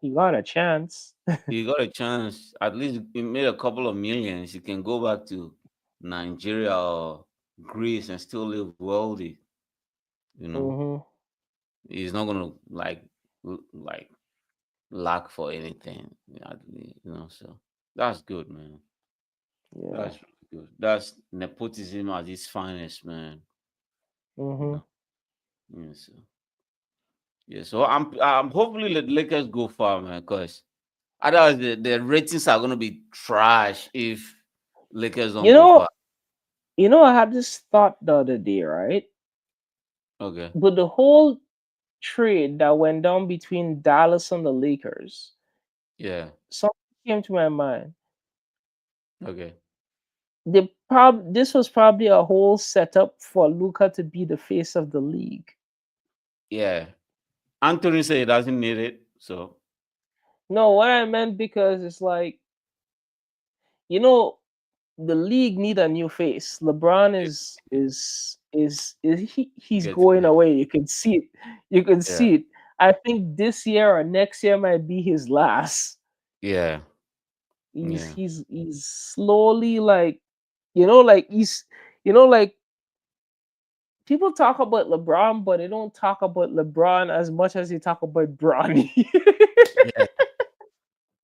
he got a chance. He got a chance. At least he made a couple of millions. He can go back to Nigeria or Greece and still live wealthy. You know, Hmm. he's not gonna like lack for anything. So that's good, man. Yeah. That's really good. That's nepotism at its finest, man. You Hmm. know. Yeah, so I'm hopefully the Lakers go far, man, because otherwise the ratings are gonna be trash if Lakers don't You go know, far. I had this thought the other day, right? Okay. But the whole trade that went down between Dallas and the Lakers, Yeah. something came to my mind. Okay. This was probably a whole setup for Luca to be the face of the league. Yeah. Anthony said he doesn't need it, so No, what I meant because it's like, you know, the league need a new face. LeBron yeah, he's get going it. away. You can see it. You can Yeah. see it. I think this year or next year might be his last. Yeah. He's Yeah. he's he's slowly like, like like people talk about LeBron, but they don't talk about LeBron as much as they talk about Bronny.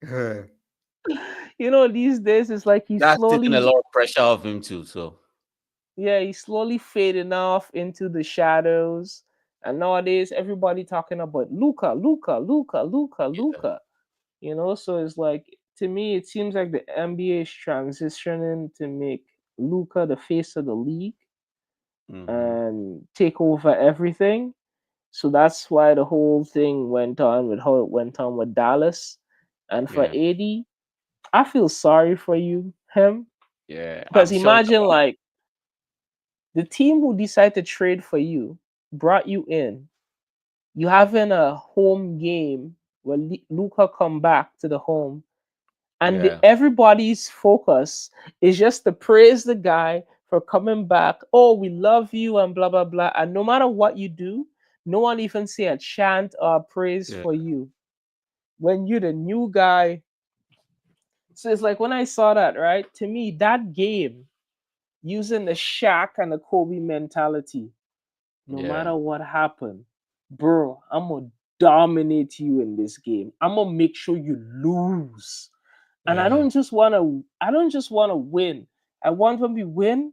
Yeah. These days it's like he's That's taking a slowly, lot of pressure off him too. So yeah, he's slowly fading off into the shadows. And nowadays everybody talking about Luca, Luca, Luca, Luca, yeah. Luca. So it's like, to me it seems like the NBA is transitioning to make Luca the face of the league Mm-hmm. and take over everything. So that's why the whole thing went on with how it went on with Dallas. And for Yeah. AD, I feel sorry for him, Yeah. because I'm sure imagine like the team who decided to trade for you brought you in. You having a home game where Luca come back to the home, and yeah. everybody's focus is just to praise the guy for coming back. Oh, we love you and blah blah blah. And no matter what you do, no one even say a chant or praise Yeah. for you when you're the new guy. So it's like when I saw that, right? To me, that game using the Shaq and the Kobe mentality, no Yeah. matter what happened, bro, I'm gonna dominate you in this game. I'm gonna make sure you lose. And Yeah. I don't just wanna win. I want when we win,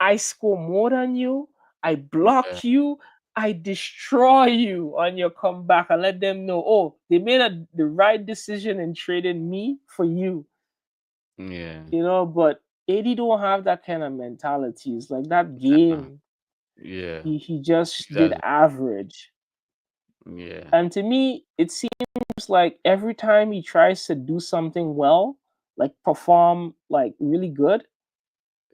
I score more than you, I Yeah. block you, I destroy you on your comeback and let them know, oh, they made the right decision in trading me for you. Yeah. But AD don't have that kind of mentality. It's like that Uh-uh. game, Yeah. he just did Exactly. average. Yeah. And to me, it seems like every time he tries to do something well, like perform like really good,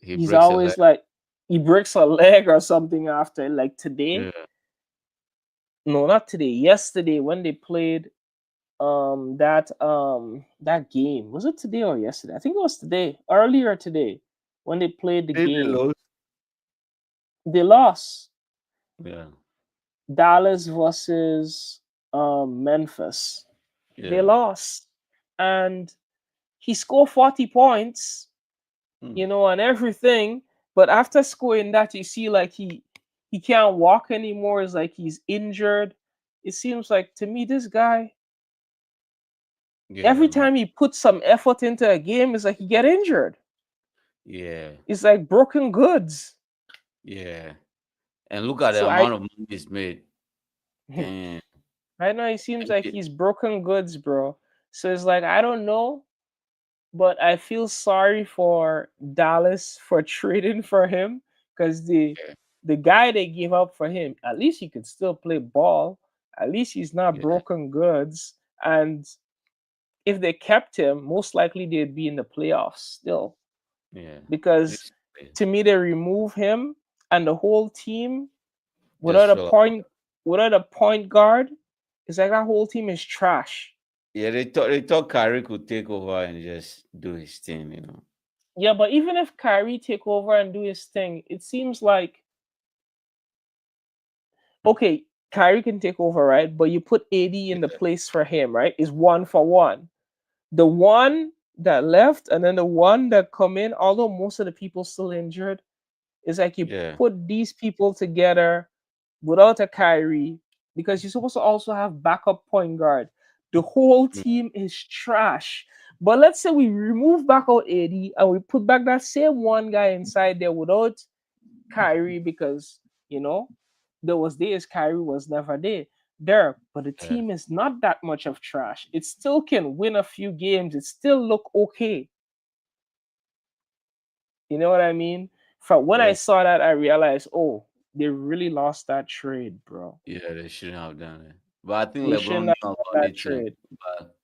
He he's breaks a leg. always like he breaks a leg or something after. Like today, Yeah. no, not today. Yesterday when they played that game. Was it today or yesterday? I think it was today. Earlier today when they played the Maybe game. low. They lost. Yeah. Dallas versus Memphis. They Yeah. lost. And he scored 40 points, Hmm. and everything. But after scoring that, you see like he can't walk anymore. It's like he's injured. It seems like to me this guy, Yeah, every man. time he puts some effort into a game, it's like he get injured. Yeah. It's like broken goods. Yeah. And look at the So I amount of money he's made. Damn. I know it seems And like it- he's broken goods, bro. So it's like I don't know, but I feel sorry for Dallas for trading for him, because yeah. the guy they gave up for him, at least he could still play ball. At least he's not Yeah. broken goods. And if they kept him, most likely they'd be in the playoffs still. Yeah. Because This to me, they remove him and the whole team just without a fell. point guard. It's like that whole team is trash. Yeah, they thought Kyrie could take over and just do his thing, you know. Yeah, but even if Kyrie take over and do his thing, it seems like okay, Kyrie can take over, right? But you put AD in the place for him, right? Is one for one. The one that left and then the one that come in, although most of the people still injured, it's like you Yeah. put these people together without a Kyrie because you're supposed to also have backup point guard. The whole Mm, team is trash. But let's say we remove back out AD and we put back that same one guy inside there without Kyrie because you know there was days Kyrie was never there. But the yeah. team is not that much of trash. It still can win a few games. It still look okay. You know what I mean? From when I Yeah. saw that, I realized, oh, they really lost that trade, bro. Yeah, they shouldn't have done it. But I think They LeBron shouldn't knew have about done that it too. trade. But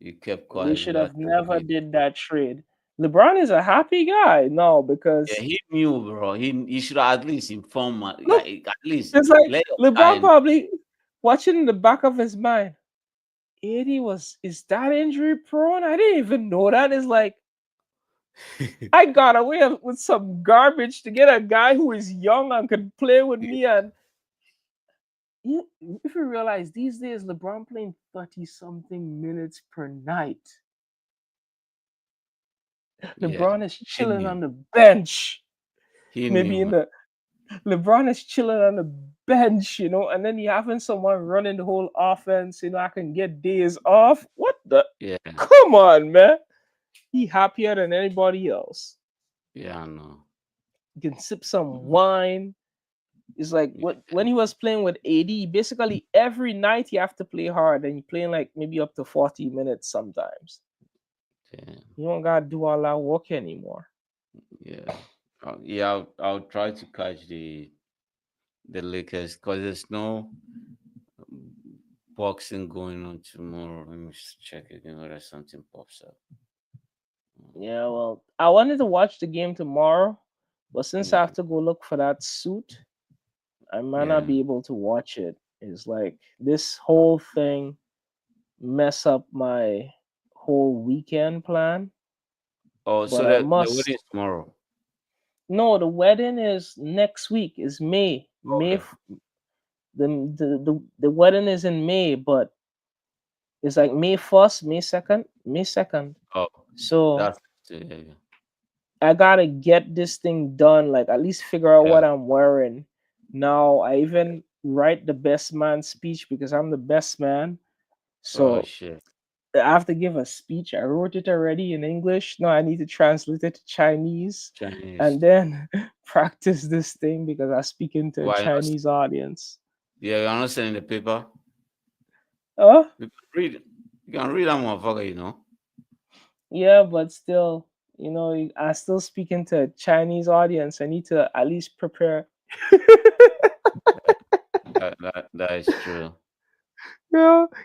he kept They quiet. should He have acted like never he did that trade. LeBron is a happy guy, no, yeah, because he knew, bro. He should have at least informed look, like at least it's like let your LeBron guy probably watching in the back of his mind. 80 is that injury prone? I didn't even know that. It's like I got away with some garbage to get a guy who is young and could play with me. And you, if you realize these days, LeBron playing 30 something minutes per night. yeah, LeBron is he chilling knew. on the bench. He Maybe knew, in man. the LeBron is chilling on the bench, and then you having someone running the whole offense. I can get days off. What the? Yeah, Come on, man. He happier than anybody else. yeah, I know. You can sip some wine. It's like what when he was playing with AD, basically every night you have to play hard and you're playing like maybe up to 40 minutes sometimes. Yeah, You don't gotta do all that work anymore. yeah. Yeah, I'll try to catch the Lakers because there's no boxing going on tomorrow. Let me just check again whether something pops up. Yeah, well, I wanted to watch the game tomorrow, but since I Yeah, have to go look for that suit, I might not yeah. be able to watch it. It's like this whole thing mess up my whole weekend plan. Oh, so But I the wedding must. is tomorrow. No, the wedding is next week. Is May. Okay. The wedding is in May, but it's like May 1st, May 2nd. Oh, So that's yeah, yeah. I gotta get this thing done, like at least figure out Yeah. what I'm wearing. Now I even write the best man speech because I'm the best man. Oh So shit. I have to give a speech. I wrote it already in English. Now I need to translate it to Chinese Chinese. and then practice this thing because I speak into a Why not? Chinese audience. Yeah, you're not sending the paper. Oh, You can read. You can read that motherfucker. yeah, but still, I still speak into a Chinese audience. I need to at least prepare. That is true.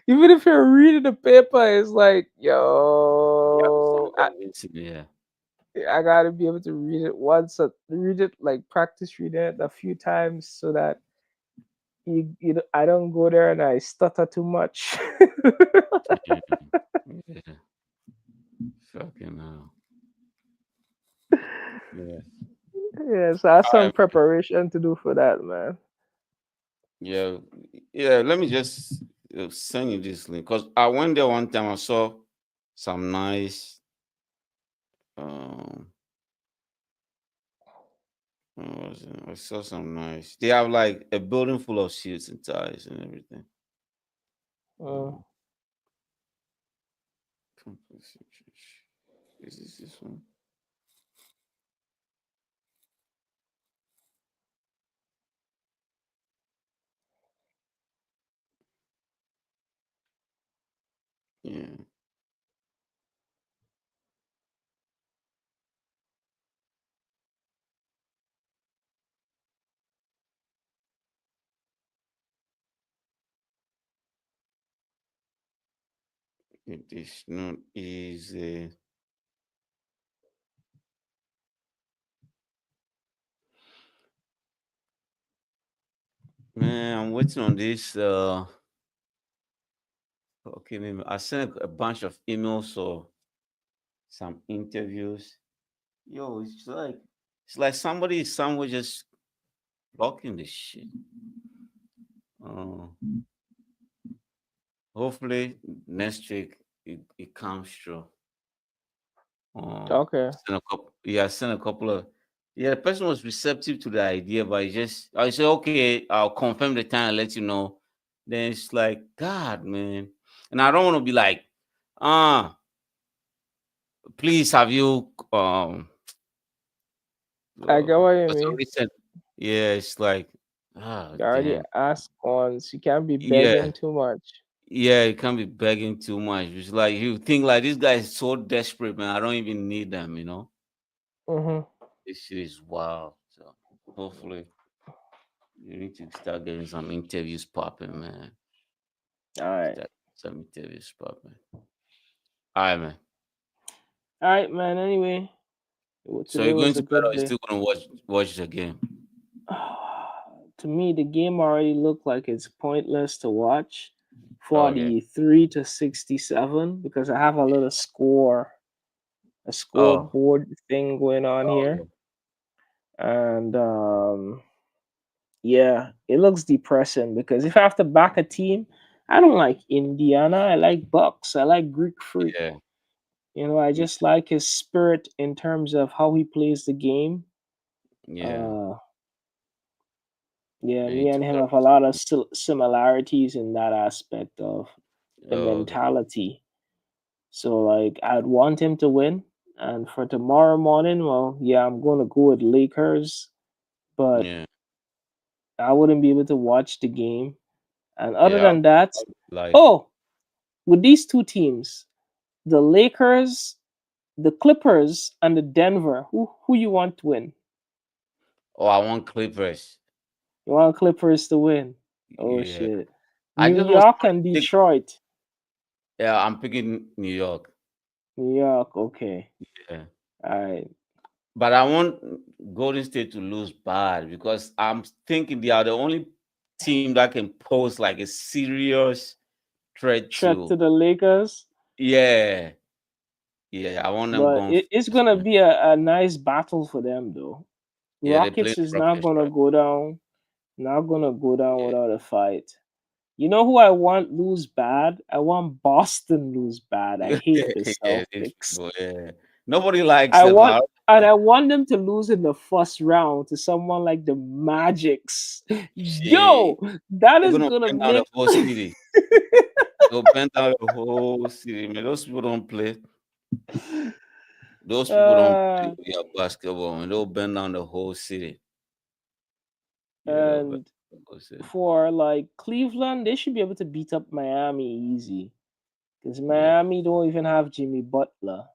Even if you're reading the paper, it's like, You have to sound yo, convincing. Yeah. I gotta be able to read it once, read it like practice reading it a few times so that I don't go there and I stutter too much. Yeah. Yeah. Fucking hell. Yeah. Yeah, so I have All some right, man. preparation to do for that, man. Yeah. Yeah. Let me just send you this link because I went there one time. I saw some nice. Um. what was it? I saw some nice. They have like a building full of suits and ties and everything. Uh, Um, is this one? Yeah. It is not easy. Man, I'm waiting on this. Okay, maybe I sent a bunch of emails or some interviews. Yo, it's like somebody is somewhere just blocking this shit. Uh, Hopefully next week it comes through. Okay. I sent a couple of yeah, the person was receptive to the idea, but I said, okay, I'll confirm the time and let you know. Then it's like, God, man. And I don't want to be like, ah, please have you I get what you what's the mean. recent yeah, it's like You already damn. asked once. You can't be Yeah, begging too much. yeah, you can't be begging too much. It's like you think like this guy is so desperate, man. I don't even need them. Mm-hmm. This shit is wild. So hopefully you need to start getting some interviews popping, man. All right. Start some interviews popping. All right, man. All right, man. Anyway, well, So today you're going was to a bed good or you day. still gonna watch the game? To me, the game already looked like it's pointless to watch. Okay. 43-67 because I have a Oh, scoreboard thing going on here, okay. and yeah, it looks depressing because if I have to back a team, I don't like Indiana. I like Bucks. I like Greek Freak. Yeah. I Yeah. just like his spirit in terms of how he plays the game. Yeah. Uh, yeah, You me need to and him get have a some. lot of similarities in that aspect of the Oh, okay. mentality. So, like, I'd want him to win. And for tomorrow morning, well, yeah, I'm going to go with Lakers, but Yeah. I wouldn't be able to watch the game. And other Yeah. than that, Live. oh, with these two teams, the Lakers, the Clippers, and the Denver, who you want to win? Oh, I want Clippers. You want Clippers to win? Oh Yeah. shit. I New just want York somebody and to take. Detroit. Yeah, I'm picking New York. New York, okay. Yeah. All right. But I want Golden State to lose bad because I'm thinking they are the only team that can pose like a serious threat Threat to to. the Lakers, Yeah, yeah. I want them but going it's first, gonna man. be a nice battle for them though. Yeah, they play Rockets is not Rockets, gonna right? go down, not gonna go down Yeah, without a fight. You know who I want lose bad? I want Boston lose bad. I hate the yeah. These Celtics. people, yeah. Nobody likes I them. want I and don't I want them to lose in the first round to someone like the Magics. shit. Yo, that They're is gonna gonna burn down the make whole city. They'll burn down the whole city, man. Those people don't play. Those people don't play uh with your basketball, man. They'll burn down the whole city. Yeah, they'll burn and down the whole city. for like Cleveland, they should be able to beat up Miami easy. Because Yeah, Miami don't even have Jimmy Butler.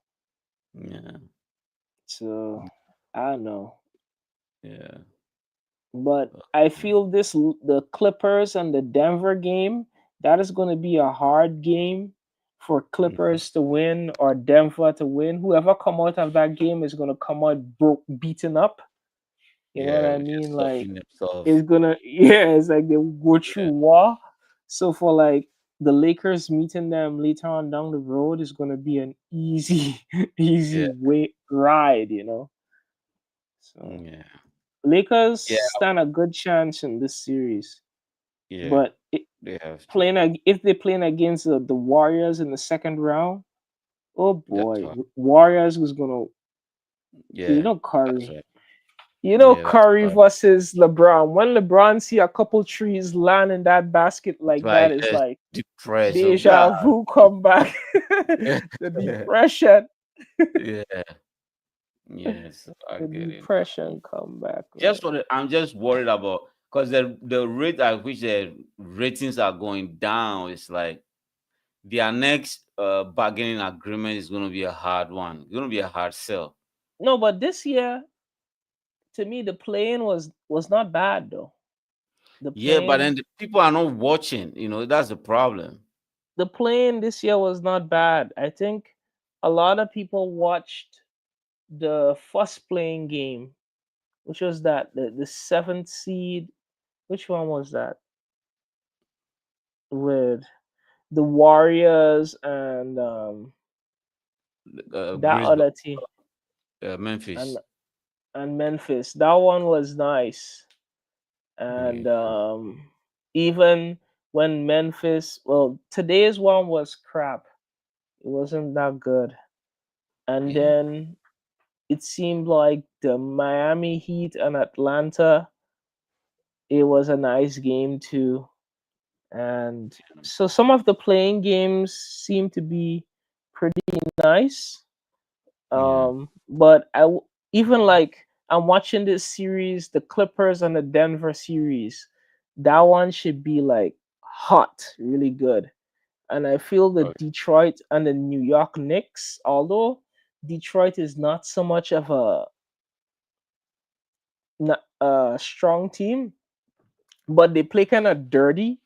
yeah, So I don't know. yeah. But Uh, I feel the Clippers and the Denver game, that is going to be a hard game for mhm. Clippers to win or Denver to win. Whoever come out of that game is going to come out broke, beaten up. You know what Yeah, I just mean? Like softening themselves. it's gonna yeah, it's like they go through Yeah, war. So for like the Lakers meeting them later on down the road is gonna be an easy, easy yeah, way ride. So yeah, Lakers yeah, stand a good chance in this series, yeah. but They have to. if they're playing against the Warriors in the second round, oh That's boy, right. Warriors was gonna, you Yeah, know, that's Curry. right. Yeah, that's Curry right. versus LeBron. When LeBron see a couple trees land in that basket It's like that, like it's just like depressed. Oh God. deja vu come back. The depression, Yeah. Yes, I the get it. depression come back, Just man. for the, I'm just worried about because the rate at which the ratings are going down is like their next bargaining agreement is going to be a hard one. It's going to be a hard sell. No, but this year, to me, the playing was not bad though. The Yeah, but playing, then the people are not watching. That's the problem. the playing this year was not bad. I think a lot of people watched the first playing game, which was that the seventh seed. Which one was that? With the Warriors and that Brisbane, other team Memphis. and Memphis. That one was nice. Yeah. And even when Memphis, well, today's one was crap. It wasn't that good. And Yeah. then it seemed like the Miami Heat and Atlanta, it was a nice game too. And so some of the playing games seem to be pretty nice. Yeah. But even like I'm watching this series, the Clippers and the Denver series. That one should be like hot, really good. And I feel the Right. Detroit and the New York Knicks, although Detroit is not so much of a strong team, but they play kind of dirty.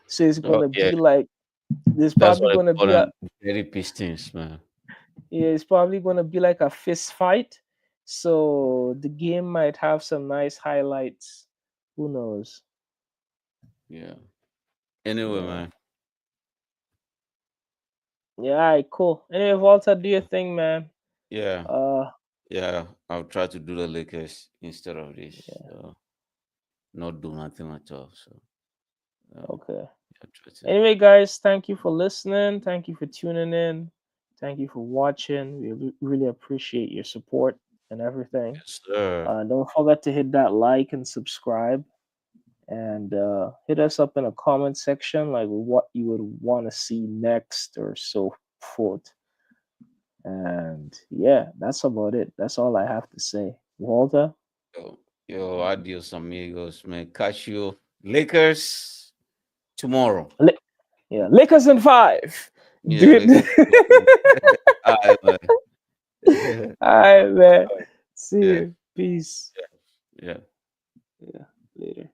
So it's Oh, gonna yeah. be like there's That's probably what I gonna call be a them, Dirty Pistons, man. yeah, it's probably gonna be like a fist fight. So the game might have some nice highlights. Who knows? Yeah. Anyway, Yeah. man. Yeah, alright, cool. Anyway, Walter, do your thing, man. Yeah. Uh Yeah. I'll try to do the Lakers instead of this. yeah, Not do nothing at all. So, okay. I'll try to. Anyway, guys, thank you for listening. Thank you for tuning in. Thank you for watching. We really appreciate your support and everything. Yes, sir. Don't forget to hit that like and subscribe, and hit us up in a comment section like what you would want to see next or so forth. And yeah, that's about it. That's all I have to say. Walter? Yo, adios, amigos, man. Catch you Lakers tomorrow. Yeah, Lakers in 5. Yeah, Do Lakers. it. All right, man. All right, man. See Yeah, you. Peace. yeah. Yeah, later.